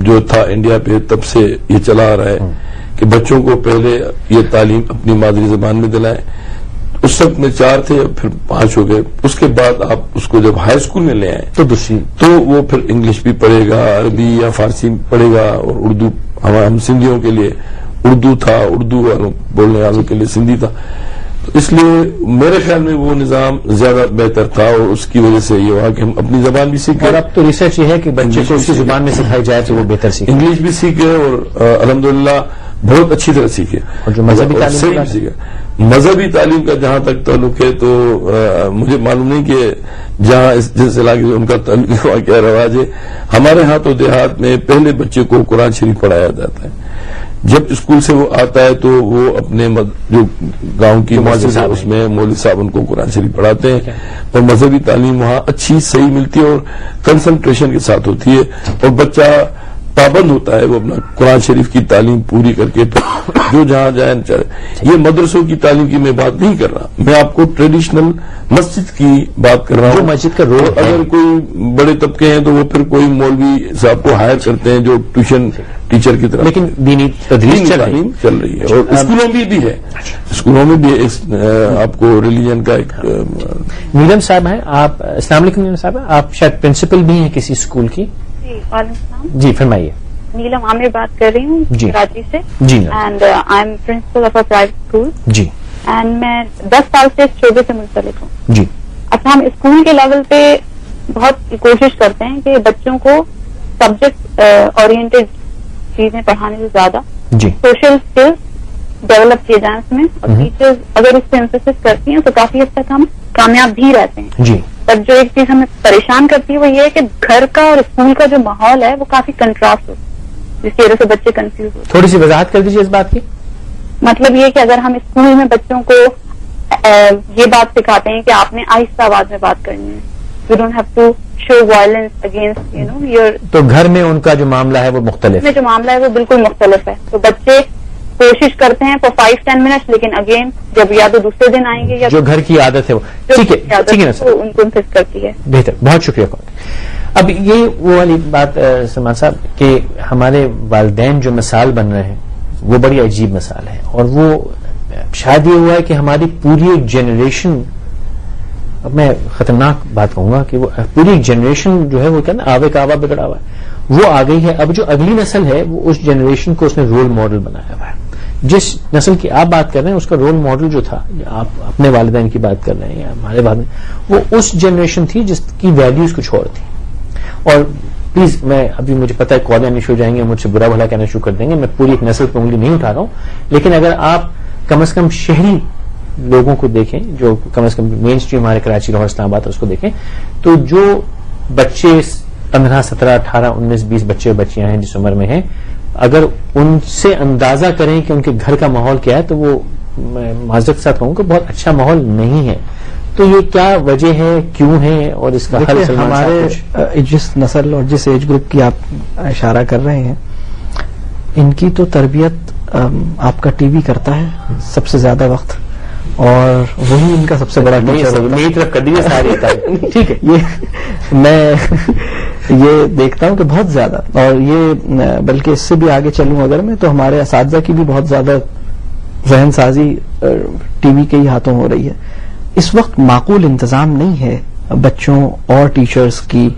جو تھا انڈیا پہ، تب سے یہ چلا آ رہا ہے کہ بچوں کو پہلے یہ تعلیم اپنی مادری زبان میں دلائیں. اس وقت میں 4 تھے، پھر 5 ہو گئے. اس کے بعد آپ اس کو جب ہائی اسکول میں لے آئے تو وہ پھر انگلش بھی پڑھے گا، عربی یا فارسی پڑھے گا، اور اردو ہم سندھیوں کے لیے اردو تھا، اردو والوں بولنے والوں کے لیے سندھی تھا. اس لیے میرے خیال میں وہ نظام زیادہ بہتر تھا، اور اس کی وجہ سے یہ ہوا کہ ہم اپنی زبان بھی سیکھ گئے. اور اب تو ریسرچ یہ ہے کہ بچے کو اسی زبان میں سکھائی جائے تو وہ بہتر سیکھے. انگلش بھی سیکھ گئے اور الحمدللہ بہت اچھی طرح سیکھے. اور جو مذہبی تعلیم بھی سیکھے. مذہبی تعلیم کا جہاں تک تعلق ہے تو مجھے معلوم نہیں کہ جہاں جس علاقے سے ان کا تعلق وہاں کیا رواج ہے. ہمارے ہاں تو دیہات میں پہلے بچے کو قرآن شریف پڑھایا جاتا ہے. جب اسکول سے وہ آتا ہے تو وہ اپنے جو گاؤں کی مسجد ہے اس میں مولوی صاحب ان کو قرآن شریف پڑھاتے ہیں، اور مذہبی تعلیم وہاں اچھی صحیح ملتی ہے اور کنسنٹریشن کے ساتھ ہوتی ہے، اور بچہ پابند ہوتا ہے وہ اپنا قرآن شریف کی تعلیم پوری کر کے جو جہاں جائے چاہے. یہ مدرسوں کی تعلیم کی میں بات نہیں کر رہا، میں آپ کو ٹریڈیشنل مسجد کی بات کر رہا ہوں. مسجد کا رول اگر کوئی بڑے طبقے ہیں تو وہ پھر کوئی مولوی صاحب کو ہائر کرتے ہیں جو ٹیوشن ٹیچر کی طرح، لیکن دینی تدریس تعلیم چل رہی ہے. اور اسکولوں میں بھی ہے، اسکولوں میں بھی آپ کو ریلیجن کا ایک. نیلم صاحب ہیں آپ. السلام علیکم نیلم صاحب، آپ شاید پرنسپل بھی ہیں کسی اسکول کی. جی وعلیکم السلام. جی فرمائیے. نیلم عامر بات کر رہی ہوں کراچی سے. جی. And I am principal of a private school. جی. اینڈ میں 10 سال سے اس شعبے سے منسلک ہوں. جی. اچھا، ہم اسکول کے لیول پہ بہت کوشش کرتے ہیں کہ بچوں کو سبجیکٹ اورینٹیڈ چیزیں پڑھانے سے زیادہ سوشل اسکلس ڈیولپ کیے جائیں اس میں، اور ٹیچرز اگر اس پہ امفیسس کرتی ہیں تو کافی حد تک ہم کامیاب بھی رہتے ہیں. جی. پر جو ایک چیز ہمیں پریشان کرتی ہے وہ یہ ہے کہ گھر کا اور اسکول کا جو ماحول ہے وہ کافی کنٹراسٹ ہوتا ہے، جس کی وجہ سے بچے کنفیوز ہوتے ہیں. تھوڑی سی وضاحت کر دیجیے اس بات کی. مطلب یہ کہ اگر ہم اسکول میں بچوں کو یہ بات سکھاتے ہیں کہ آپ نے آہستہ آواز میں بات کرنی ہے، you don't have to show violence against your, تو گھر میں ان کا جو معاملہ ہے وہ مختلف ہے. جو معاملہ ہے وہ بالکل مختلف ہے. تو بچے کوشش کرتے ہیں فار 5-10 منٹس، لیکن اگین جب یا تو دوسرے دن آئیں گے یا جو گھر کی عادت ہے وہ ٹھیک ہے نا سر، ان کو انفیکٹ کرتی ہے. بہتر، بہت شکریہ. اب یہ وہ والی بات سلمان صاحب کہ ہمارے والدین جو مثال بن رہے ہیں وہ بڑی عجیب مثال ہے، اور وہ شاید یہ ہوا ہے کہ ہماری پوری ایک جنریشن، اب میں خطرناک بات کہوں گا کہ وہ پوری ایک جنریشن جو ہے وہ کیا نا آوے کا آوا بگڑا ہوا ہے، وہ آ گئی ہے. اب جو اگلی نسل ہے وہ اس جنریشن کو اس نے رول ماڈل بنایا ہوا ہے. جس نسل کی آپ بات کر رہے ہیں اس کا رول ماڈل جو تھا، آپ اپنے والدین کی بات کر رہے ہیں یا ہمارے والدین، وہ اس جنریشن تھی جس کی ویلیوز کچھ اور تھی. اور پلیز میں ابھی مجھے پتا ہے کال آنے شروع ہو جائیں گے، مجھ سے برا بھلا کہنا شروع کر دیں گے، میں پوری ایک نسل پہ انگلی نہیں اٹھا رہا ہوں، لیکن اگر آپ کم از کم شہری لوگوں کو دیکھیں جو کم از کم مین اسٹریم ہمارے کراچی لاہور اسلام آباد اس کو دیکھیں، تو جو بچے 15 17 18 19 20 بچے اور بچیاں ہیں جس عمر میں ہیں، اگر ان سے اندازہ کریں کہ ان کے گھر کا ماحول کیا ہے تو وہ میں معذرت کے ساتھ کہوں کہ بہت اچھا ماحول نہیں ہے. تو یہ کیا وجہ ہے، کیوں ہے، اور اس کا حل ہمارے جس نسل اور جس ایج گروپ کی آپ اشارہ کر رہے ہیں، ان کی تو تربیت آپ کا ٹی وی کرتا ہے سب سے زیادہ وقت، اور وہی ان کا سب سے بڑا میری طرف کر دیجیے سارے. ٹھیک ہے، یہ میں یہ دیکھتا ہوں کہ بہت زیادہ، اور یہ بلکہ اس سے بھی آگے چلوں اگر میں تو ہمارے اساتذہ کی بھی بہت زیادہ ذہن سازی ٹی وی کے ہی ہاتھوں ہو رہی ہے. اس وقت معقول انتظام نہیں ہے بچوں اور ٹیچرز کی،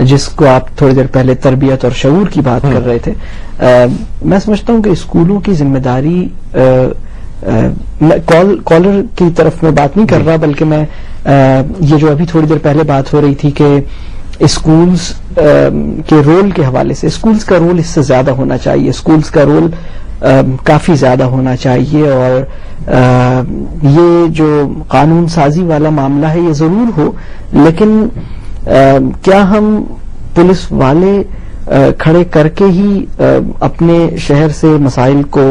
جس کو آپ تھوڑی دیر پہلے تربیت اور شعور کی بات کر رہے تھے. میں سمجھتا ہوں کہ اسکولوں کی ذمہ داری، کالر کی طرف میں بات نہیں کر رہا، بلکہ میں یہ جو ابھی تھوڑی دیر پہلے بات ہو رہی تھی کہ اسکولز کے رول کے حوالے سے، اسکولز کا رول اس سے زیادہ ہونا چاہیے، اسکولز کا رول کافی زیادہ ہونا چاہیے، اور یہ جو قانون سازی والا معاملہ ہے یہ ضرور ہو، لیکن کیا ہم پولیس والے کھڑے کر کے ہی اپنے شہر سے مسائل کو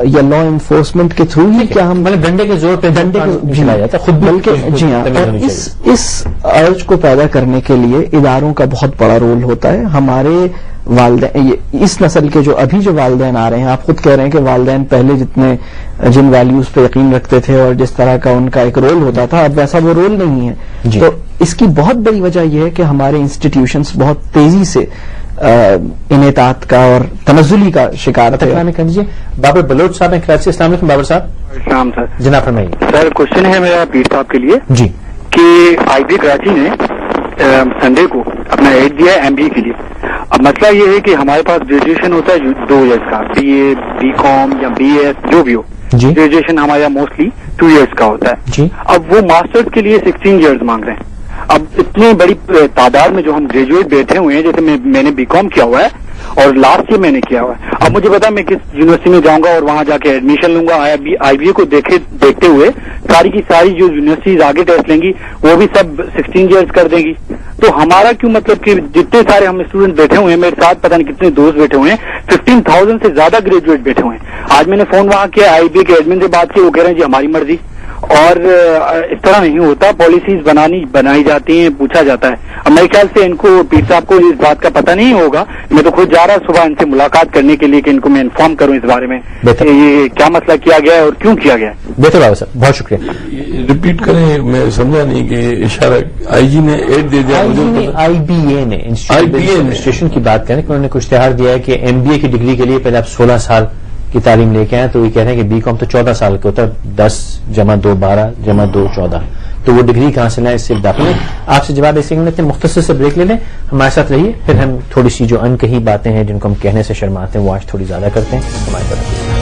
یا لا انفورسمنٹ کے تھرو ہی کیا ہم ڈنڈے کے زور پہ ڈنڈے کو جاتا خود، بلکہ جی ہاں، اور اس ارج کو پیدا کرنے کے لیے اداروں کا بہت بڑا رول ہوتا ہے. ہمارے والدین، اس نسل کے جو ابھی جو والدین آ رہے ہیں، آپ خود کہہ رہے ہیں کہ والدین پہلے جن ویلیوز پہ یقین رکھتے تھے اور جس طرح کا ان کا ایک رول ہوتا تھا، اب ویسا وہ رول نہیں ہے. تو اس کی بہت بڑی وجہ یہ ہے کہ ہمارے انسٹیٹیوشنز بہت تیزی سے انعطاف کا اور تنزلی کا شکار تھے. کر دیجیے بابر بلوچ صاحب ہیں کراچی. السلام علیکم بابر صاحب. السلام سر. جناب فرمائیے. سر کوشچن ہے میرا پیر صاحب کے لیے جی کہ IB کراچی نے سنڈے کو اپنا ایڈ دیا ہے MBA کے لیے. اب مسئلہ یہ ہے کہ ہمارے پاس گریجویشن ہوتا ہے 2 ایئرس کا, BA BCom یا BS جو بھی ہو. گریجویشن ہمارا موسٹلی 2 ایئرس کا ہوتا ہے. اب وہ ماسٹرز کے لیے 16 ایئرس مانگ رہے ہیں. اب اتنی بڑی تعداد میں جو ہم گریجویٹ بیٹھے ہوئے ہیں, جیسے میں نے BCom کیا ہوا ہے اور لاسٹ ایئر میں نے کیا ہوا ہے. اب مجھے پتا میں کس یونیورسٹی میں جاؤں گا اور وہاں جا کے ایڈمیشن لوں گا. IBA کو دیکھتے ہوئے ساری کی ساری جو یونیورسٹیز آگے ٹیسٹ لیں گی وہ بھی سب 16 ایئرس کر دیں گی. تو ہمارا کیوں مطلب کہ جتنے سارے ہم اسٹوڈنٹ بیٹھے ہوئے ہیں, میرے ساتھ پتہ نہیں کتنے دوست بیٹھے ہوئے ہیں, 15,000 سے زیادہ گریجویٹ بیٹھے ہوئے ہیں. آج میں نے فون وہاں کیا, IBA کے ایڈمن سے بات کی, وہ کہہ رہے ہیں جی ہماری مرضی. اور اس طرح نہیں ہوتا, پالیسیز بنائی جاتی ہیں, پوچھا جاتا ہے. اب میرے خیال سے ان کو پیر صاحب کو اس بات کا پتہ نہیں ہوگا. میں تو خود جا رہا صبح ان سے ملاقات کرنے کے لیے کہ ان کو میں انفارم کروں اس بارے میں یہ کیا مسئلہ کیا گیا ہے اور کیوں کیا گیا ہے. بہتر بابا صاحب, بہت شکریہ. ریپیٹ کریں, میں سمجھا نہیں کہ اشارہ IG نے ایڈ دے دیا. IBA نے انسٹیٹیوشن کی بات کریں کہ انہوں نے کچھ اشتہار دیا ہے کہ MBA کی ڈگری کے لیے پہلے آپ 16 سال کی تعلیم لے کے آئیں. تو یہ کہہ رہے ہیں کہ BCom تو 14 سال کا ہوتا ہے, 10 + 2 12 + 2 14. تو وہ ڈگری کہاں سے لائیں, اس سے داخلے. آپ سے جواب ایسے اتنے مختصر سے بریک لے لیں, ہمارے ساتھ رہیے. پھر ہم تھوڑی سی جو انکہی باتیں ہیں جن کو ہم کہنے سے شرماتے ہیں وہ آج تھوڑی زیادہ کرتے ہیں. ہمارے طرف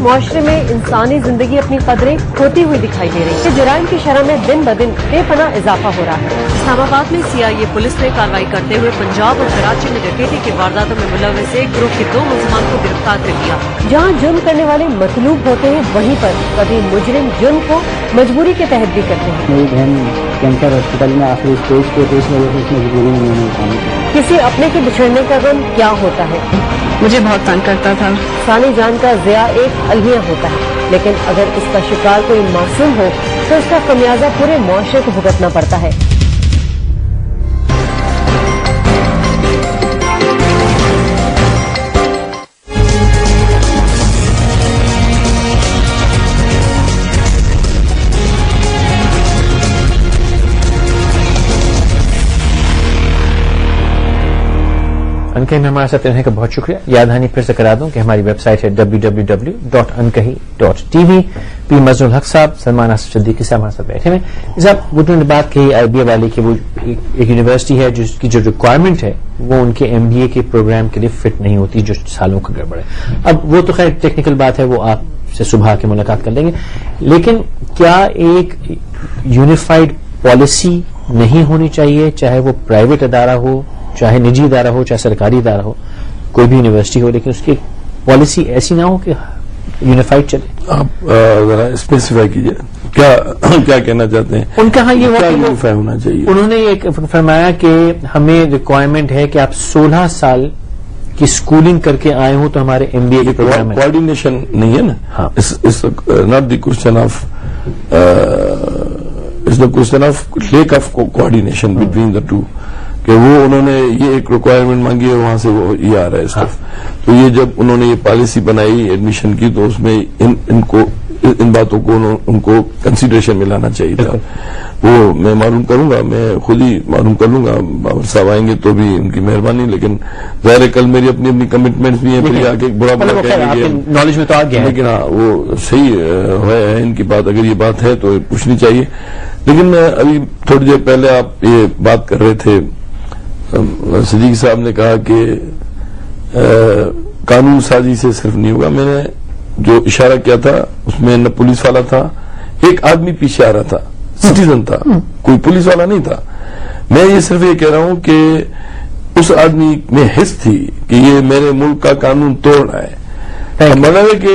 معاشرے میں انسانی زندگی اپنی قدریں کھوتی ہوئی دکھائی دے رہی ہے. جرائم کی شرح میں دن بدن بے پناہ اضافہ ہو رہا ہے. اسلام آباد میں CIA پولیس نے کارروائی کرتے ہوئے پنجاب اور کراچی میں ڈکیتی کی وارداتوں میں ملوث ایک گروہ کے 2 ملزمان کو گرفتار کر لیا. جہاں جرم کرنے والے مطلوب ہوتے ہیں وہیں پر کبھی مجرم جرم کو مجبوری کے تحت بھی کرتے ہیں. میری بہن کینسر ہاسپٹل میں آخری اسٹیج پہ, تو اس وجہ سے اس مجبوری میں نہیں کام کیا. کسی اپنے کے بچھڑنے کا غم کیا ہوتا ہے, مجھے بہت تنگ کرتا تھا. انسانی جان کا ضیاع ایک المیہ ہوتا ہے, لیکن اگر اس کا شکار کوئی معصوم ہو تو اس کا خمیازہ پورے معاشرے کو بھگتنا پڑتا ہے. انکہی میں ہمارے ساتھ رہنے کا بہت شکریہ. یاد دہانی پھر سے کرا دوں کہ ہماری ویب سائٹ ہے www.ankahi.tv. پی مظہر الحق صاحب, سلمان آصف صدیقی صاحب ہمارے ساتھ بیٹھے ہیں. صاحب وہ نے بات کہی IBA والی کہ وہ ایک یونیورسٹی ہے جس کی جو ریکوائرمنٹ ہے وہ ان کے MBA کے پروگرام کے لیے فٹ نہیں ہوتی, جو سالوں کا گڑبڑ ہے. اب وہ تو خیر ٹیکنیکل بات ہے, وہ آپ سے صبح کے ملاقات کر لیں گے. لیکن کیا ایک یونیفائڈ پالیسی نہیں ہونی چاہیے, چاہے وہ پرائیویٹ ادارہ ہو, چاہے نجی ادارہ ہو, چاہے سرکاری ادارہ ہو, کوئی بھی یونیورسٹی ہو, لیکن اس کی پالیسی ایسی نہ ہو کہ یونیفائڈ چلے؟ آپ ذرا اسپیسیفائی کیجیے کیا کہنا چاہتے ہیں. ان کا یہ یونیفائی ہونا چاہیے. انہوں نے یہ فرمایا کہ ہمیں ریکوائرمنٹ ہے کہ آپ 16 سال کی اسکولنگ کر کے آئے ہوں تو ہمارے MBA کے پروگرام میں کوآرڈینیشن نہیں ہے نا. Not the question of lack of coordination between the two, کہ وہ انہوں نے یہ ایک ریکوائرمنٹ مانگی ہے, وہاں سے وہ یہ آ رہا ہے اسٹف. تو یہ جب انہوں نے یہ پالیسی بنائی ایڈمیشن کی تو اس میں ان باتوں کو ان کو کنسیڈریشن میں لانا چاہیے تھا. وہ میں معلوم کروں گا, میں خود ہی معلوم کر لوں گا. بابر صاحب آئیں گے تو بھی ان کی مہربانی, لیکن ظاہر کل میری اپنی کمٹمنٹس بھی ہیں, پھر آ کے برا نالج میں تو آ گیا, لیکن ہاں وہ صحیح ہے ان کی بات. اگر یہ بات ہے تو پوچھنی چاہیے. لیکن میں ابھی تھوڑی دیر پہلے آپ یہ بات کر رہے تھے, صدیق صاحب نے کہا کہ قانون سازی سے صرف نہیں ہوگا. میں نے جو اشارہ کیا تھا اس میں نہ پولیس والا تھا, ایک آدمی پیچھے آ رہا تھا, سٹیزن تھا, کوئی پولیس والا نہیں تھا. میں یہ صرف یہ کہہ رہا ہوں کہ اس آدمی میں حس تھی کہ یہ میرے ملک کا قانون توڑ رہا ہے. مطلب ہے کہ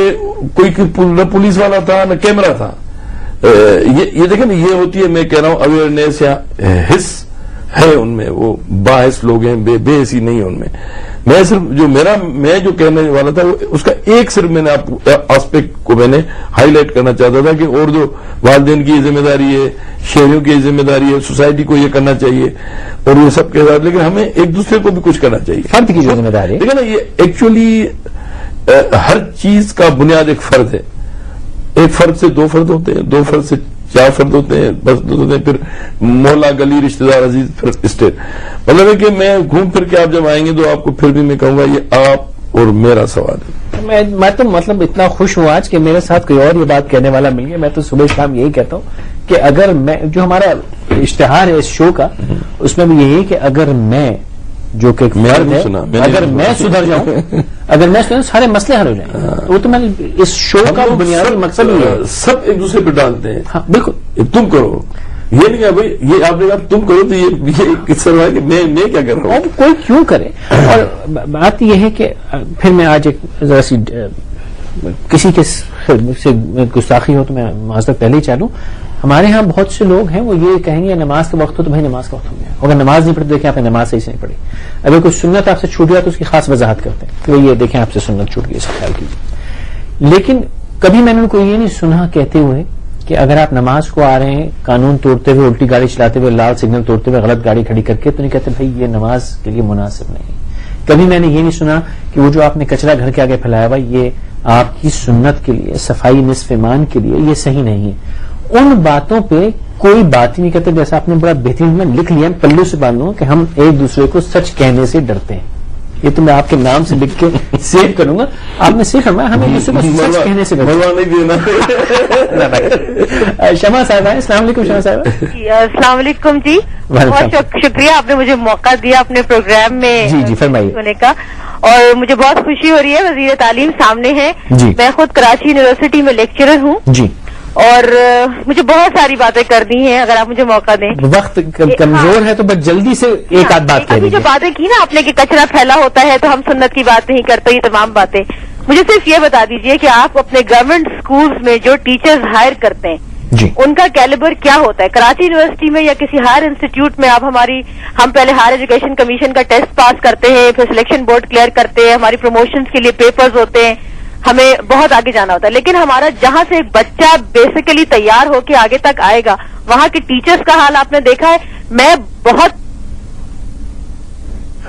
کوئی نہ پولیس والا تھا نہ کیمرہ تھا. یہ دیکھیں نا, یہ ہوتی ہے, میں کہہ رہا ہوں اویئرنیس یا حس. ہے ان میں, وہ باعث لوگ ہیں, بے حسی نہیں ہے ان میں. میں صرف میں جو کہنے والا تھا اس کا ایک صرف میں نے آسپیکٹ کو میں نے ہائی لائٹ کرنا چاہتا تھا کہ اور جو والدین کی ذمہ داری ہے, شہریوں کی ذمہ داری ہے, سوسائٹی کو یہ کرنا چاہیے اور یہ سب کے ساتھ, لیکن ہمیں ایک دوسرے کو بھی کچھ کرنا چاہیے. فرد کی جو ذمہ داری ہے, لیکن یہ ایکچولی ہر چیز کا بنیاد ایک فرد ہے. ایک فرد سے 2 فرد ہوتے ہیں, 2 فرد سے 4 فرد ہوتے ہیں, بس ہوتے ہیں, پھر محلہ, گلی, رشتہ دار, عزیز, پھر اسٹیٹ. مطلب ہے کہ میں گھوم پھر کے آپ جب آئیں گے تو آپ کو پھر بھی میں کہوں گا یہ آپ اور میرا سوال ہے. میں تو مطلب اتنا خوش ہوں آج کہ میرے ساتھ کوئی اور یہ بات کہنے والا مل گیا. میں تو صبح شام یہی کہتا ہوں کہ اگر میں, جو ہمارا اشتہار ہے اس شو کا, اس میں بھی یہی کہ اگر میں جو کہ فرد ہے, اگر میں سدھر جاؤں, اگر میں سارے مسئلے حل ہو جائیں. وہ تو میں اس شو کا بنیادی مقصد ہے. سب ایک دوسرے پہ ڈالتے ہیں. ہاں بالکل, تم کرو, یہ نہیں کہ بھائی یہ آپ نے کہا تم کرو تو یہ کس طرح ہے کہ میں کیا کر رہا ہوں. کوئی کیوں کرے. اور بات یہ ہے کہ پھر میں آج ایک ذرا سی کسی کے سے گستاخی ہو تو میں معذرت پہلے ہی چاہوں. ہمارے ہاں بہت سے لوگ ہیں وہ یہ کہیں گے نماز کا وقت ہو تو بھائی نماز کا وقت ہو گیا. اگر نماز نہیں پڑھی تو دیکھیں آپ نے نماز صحیح سے نہیں پڑھی. اگر کوئی سنت آپ سے چھوٹ گیا تو اس کی خاص وضاحت کرتے ہیں کہ یہ دیکھیں آپ سے سنت چھوٹ گئی, اس کا خیال کیجیے. لیکن کبھی میں نے ان کو یہ نہیں سنا کہتے ہوئے کہ اگر آپ نماز کو آ رہے ہیں قانون توڑتے ہوئے, الٹی گاڑی چلاتے ہوئے, لال سگنل توڑتے ہوئے, غلط گاڑی کھڑی کر کے, تو نہیں کہتے بھائی یہ نماز کے لیے مناسب نہیں. کبھی میں نے یہ نہیں سنا کہ وہ جو آپ نے کچرا گھر کے آگے پھیلایا ہوا یہ آپ کی سنت کے لیے, صفائی نصف ایمان کے لیے یہ صحیح نہیں ہے. ان باتوں پہ کوئی بات ہی نہیں کرتے. جیسا آپ نے بڑا بہترین میں لکھ لیا, پلو سے باندھوں کہ ہم ایک دوسرے کو سچ کہنے سے ڈرتے ہیں. یہ تو میں آپ کے نام سے لکھ کے سیو کروں گا. آپ نے سیو فرمایا ہمیں ایک دوسرے کو سچ کہنے سے ڈرتے. شمع صاحبہ, السلام علیکم. شمع صاحبہ, السلام علیکم. جی بہت شکریہ, آپ نے مجھے موقع دیا اپنے پروگرام میں جی فرمائیے ہونے کا, اور مجھے بہت خوشی ہو رہی ہے. وزیر تعلیم سامنے ہیں. میں خود کراچی یونیورسٹی میں لیکچرر ہوں جی, اور مجھے بہت ساری باتیں کرنی ہیں. اگر آپ مجھے موقع دیں. وقت کمزور ہے تو بس جلدی سے ایک آدھ بات ابھی جو باتیں کی نا آپ نے کہ کچرا پھیلا ہوتا ہے تو ہم سنت کی بات نہیں کرتے, یہ تمام باتیں. مجھے صرف یہ بتا دیجئے کہ آپ اپنے گورنمنٹ اسکولز میں جو ٹیچرز ہائر کرتے ہیں ان کا کیلیبر کیا ہوتا ہے؟ کراچی یونیورسٹی میں یا کسی ہائر انسٹیٹیوٹ میں ہم پہلے ہائر ایجوکیشن کمیشن کا ٹیسٹ پاس کرتے ہیں, پھر سلیکشن بورڈ کلیئر کرتے ہیں, ہماری پروموشنز کے لیے پیپرز ہوتے ہیں, ہمیں بہت آگے جانا ہوتا ہے. لیکن ہمارا جہاں سے ایک بچہ بیسیکلی تیار ہو کے آگے تک آئے گا, وہاں کے ٹیچرز کا حال آپ نے دیکھا ہے. میں بہت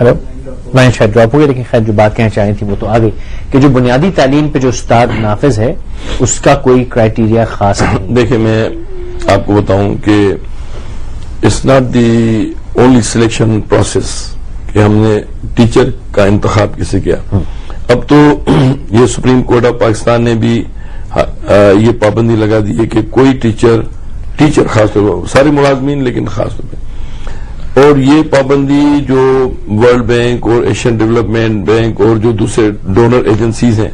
ہلو لائن شاید ڈراپ ہو گئی, لیکن خیر جو بات کہنا چاہ رہی تھی وہ تو آ گئی کہ جو بنیادی تعلیم پہ جو استاد نافذ ہے اس کا کوئی کرائیٹیریا خاص نہیں. دیکھیں میں آپ کو بتاؤں کہ it's not the only selection process کہ ہم نے ٹیچر کا انتخاب کسے کیا. اب تو یہ سپریم کورٹ آف پاکستان نے بھی یہ پابندی لگا دی ہے کہ کوئی ٹیچر خاص طور پر, سارے ملازمین لیکن خاص طور پہ, اور یہ پابندی جو ورلڈ بینک اور ایشین ڈیولپمنٹ بینک اور جو دوسرے ڈونر ایجنسیز ہیں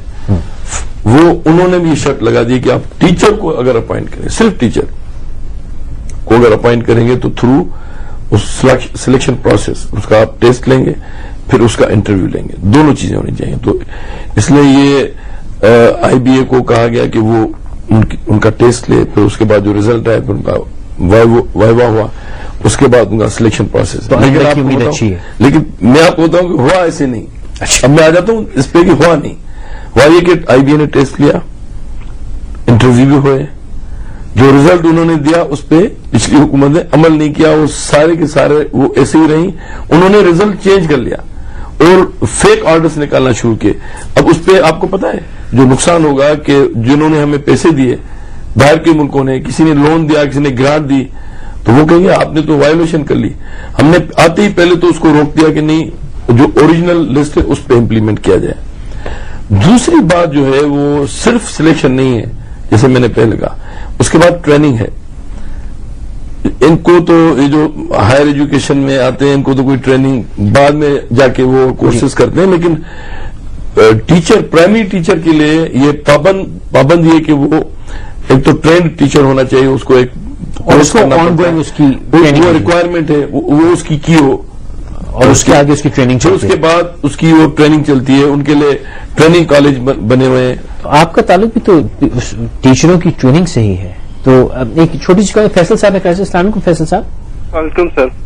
وہ انہوں نے بھی یہ شرط لگا دی کہ آپ ٹیچر کو اگر اپوائنٹ کریں, صرف ٹیچر کو اگر اپوائنٹ کریں گے تو تھرو اس سلیکشن پروسیس اس کا آپ ٹیسٹ لیں گے, پھر اس کا انٹرویو لیں گے. دونوں چیزیں ہونی چاہیے. تو اس لیے یہ آئی بی اے کو کہا گیا کہ وہ ان کا ٹیسٹ لے, پھر اس کے بعد جو ریزلٹ آئے پھر ان کا وائوا ہوا, اس کے بعد ان کا سلیکشن پروسیس. لیکن میں آپ کو بتاؤں کہ ہوا ایسے نہیں. اب میں آ جاتا ہوں اس پہ کہ ہوا نہیں. ہوا یہ کہ آئی بی اے نے ٹیسٹ لیا, انٹرویو بھی ہوئے, جو ریزلٹ انہوں نے دیا اس پہ پچھلی حکومت نے عمل نہیں کیا, وہ سارے کے سارے وہ ایسے ہی رہیں. انہوں نے ریزلٹ چینج کر لیا اور فیک آرڈرز نکالنا شروع کیے. اب اس پہ آپ کو پتا ہے جو نقصان ہوگا کہ جنہوں نے ہمیں پیسے دیے باہر کے ملکوں نے, کسی نے لون دیا, کسی نے گرانٹ دی, تو وہ کہیں گے آپ نے تو وائلیشن کر لی. ہم نے آتے ہی پہلے تو اس کو روک دیا کہ نہیں, جو اوریجنل لسٹ ہے اس پہ امپلیمنٹ کیا جائے. دوسری بات جو ہے وہ صرف سلیکشن نہیں ہے جیسے میں نے پہلے کہا, اس کے بعد ٹریننگ ہے. ان کو تو یہ جو ہائر ایجوکیشن میں آتے ہیں ان کو تو کوئی ٹریننگ بعد میں جا کے وہ کورسز کرتے ہیں, لیکن ٹیچر پرائمری ٹیچر کے لیے یہ پابند یہ کہ وہ ایک تو ٹرینڈ ٹیچر ہونا چاہیے, اس کو ایک ریکوائرمنٹ ہے وہ اس کی ہو, اور اس کے آگے اس کی ٹریننگ چلتی ہے. اس کے بعد اس کی وہ ٹریننگ چلتی ہے, ان کے لیے ٹریننگ کالج بنے ہوئے ہیں. آپ کا تعلق بھی تو ٹیچروں کی ٹریننگ سے ہی ہے. تو ایک چھوٹی سی فیصل صاحب ہے, کیسے السلام علیکم فیصل صاحب. Welcome, sir.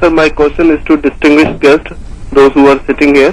Sir, my question is to distinguished guests, those who are sitting here.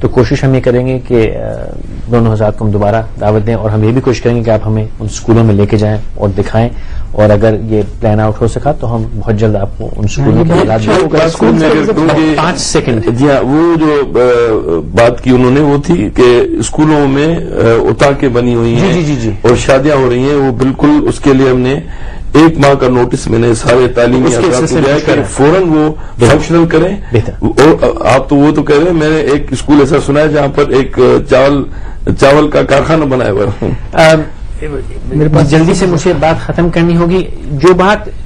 تو کوشش ہم یہ کریں گے کہ دونوں حضرات کو ہم دوبارہ دعوت دیں، اور ہم یہ بھی کوشش کریں گے کہ آپ ہمیں ان اسکولوں میں لے کے جائیں اور دکھائیں، اور اگر یہ پلان آؤٹ ہو سکا تو ہم بہت جلد آپ کو ان اسکولوں کے حالات 5 سیکنڈ. جی ہاں، وہ جو بات کی انہوں نے وہ تھی کہ اسکولوں میں اتاکیں بنی ہوئی ہیں اور شادیاں ہو رہی ہیں، وہ بالکل اس کے لیے ہم نے 1 ماہ کا نوٹس میں نے سارے تعلیمی افراد کو دیا کہ فوراً وہ فنکشنل کریں. اور آپ تو وہ تو کہہ رہے ہیں، میں نے ایک اسکول ایسا سنا ہے جہاں پر ایک چاول کا کارخانہ بنایا ہوا ہے. جلدی سے مجھے بات ختم کرنی ہوگی.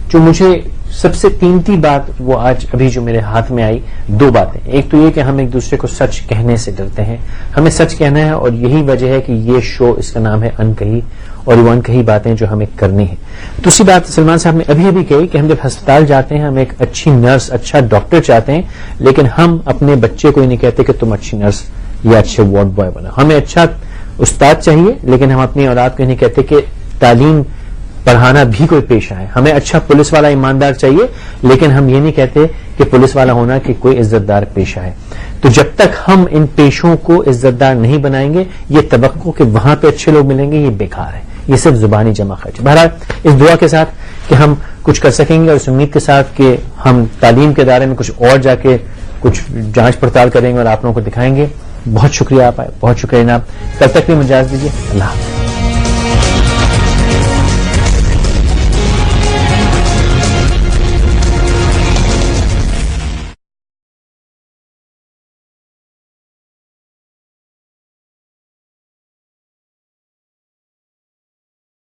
جو مجھے سب سے قیمتی بات وہ آج ابھی جو میرے ہاتھ میں آئی، 2 باتیں. ایک تو یہ کہ ہم ایک دوسرے کو سچ کہنے سے ڈرتے ہیں، ہمیں سچ کہنا ہے، اور یہی وجہ ہے کہ یہ شو اس کا نام ہے انکہی، اور وہ انکہی باتیں جو ہمیں کرنی ہیں. دوسری بات سلمان صاحب نے ابھی کہی کہ ہم جب ہسپتال جاتے ہیں ہم ایک اچھی نرس، اچھا ڈاکٹر چاہتے ہیں، لیکن ہم اپنے بچے کو یہ نہیں کہتے کہ تم اچھی نرس یا اچھے وارڈ بوائے بنو. ہمیں اچھا استاد چاہیے، لیکن ہم اپنی اولاد کو یہ نہیں کہتے کہ تعلیم پڑھانا بھی کوئی پیشہ ہے. ہمیں اچھا پولیس والا ایماندار چاہیے، لیکن ہم یہ نہیں کہتے کہ پولیس والا ہونا کہ کوئی عزت دار پیشہ ہے. تو جب تک ہم ان پیشوں کو عزت دار نہیں بنائیں گے، یہ توقع کہ وہاں پہ اچھے لوگ ملیں گے، یہ بیکار ہے، یہ صرف زبانی جمع خرچ. بہرحال اس دعا کے ساتھ کہ ہم کچھ کر سکیں گے، اور اس امید کے ساتھ کہ ہم تعلیم کے ادارے میں کچھ اور جا کے کچھ جانچ پڑتال کریں گے اور آپ لوگوں کو دکھائیں گے. بہت شکریہ آپ آئے، بہت شکریہ جناب. تب تک بھی مجاز دیجیے. اللہ حافظ.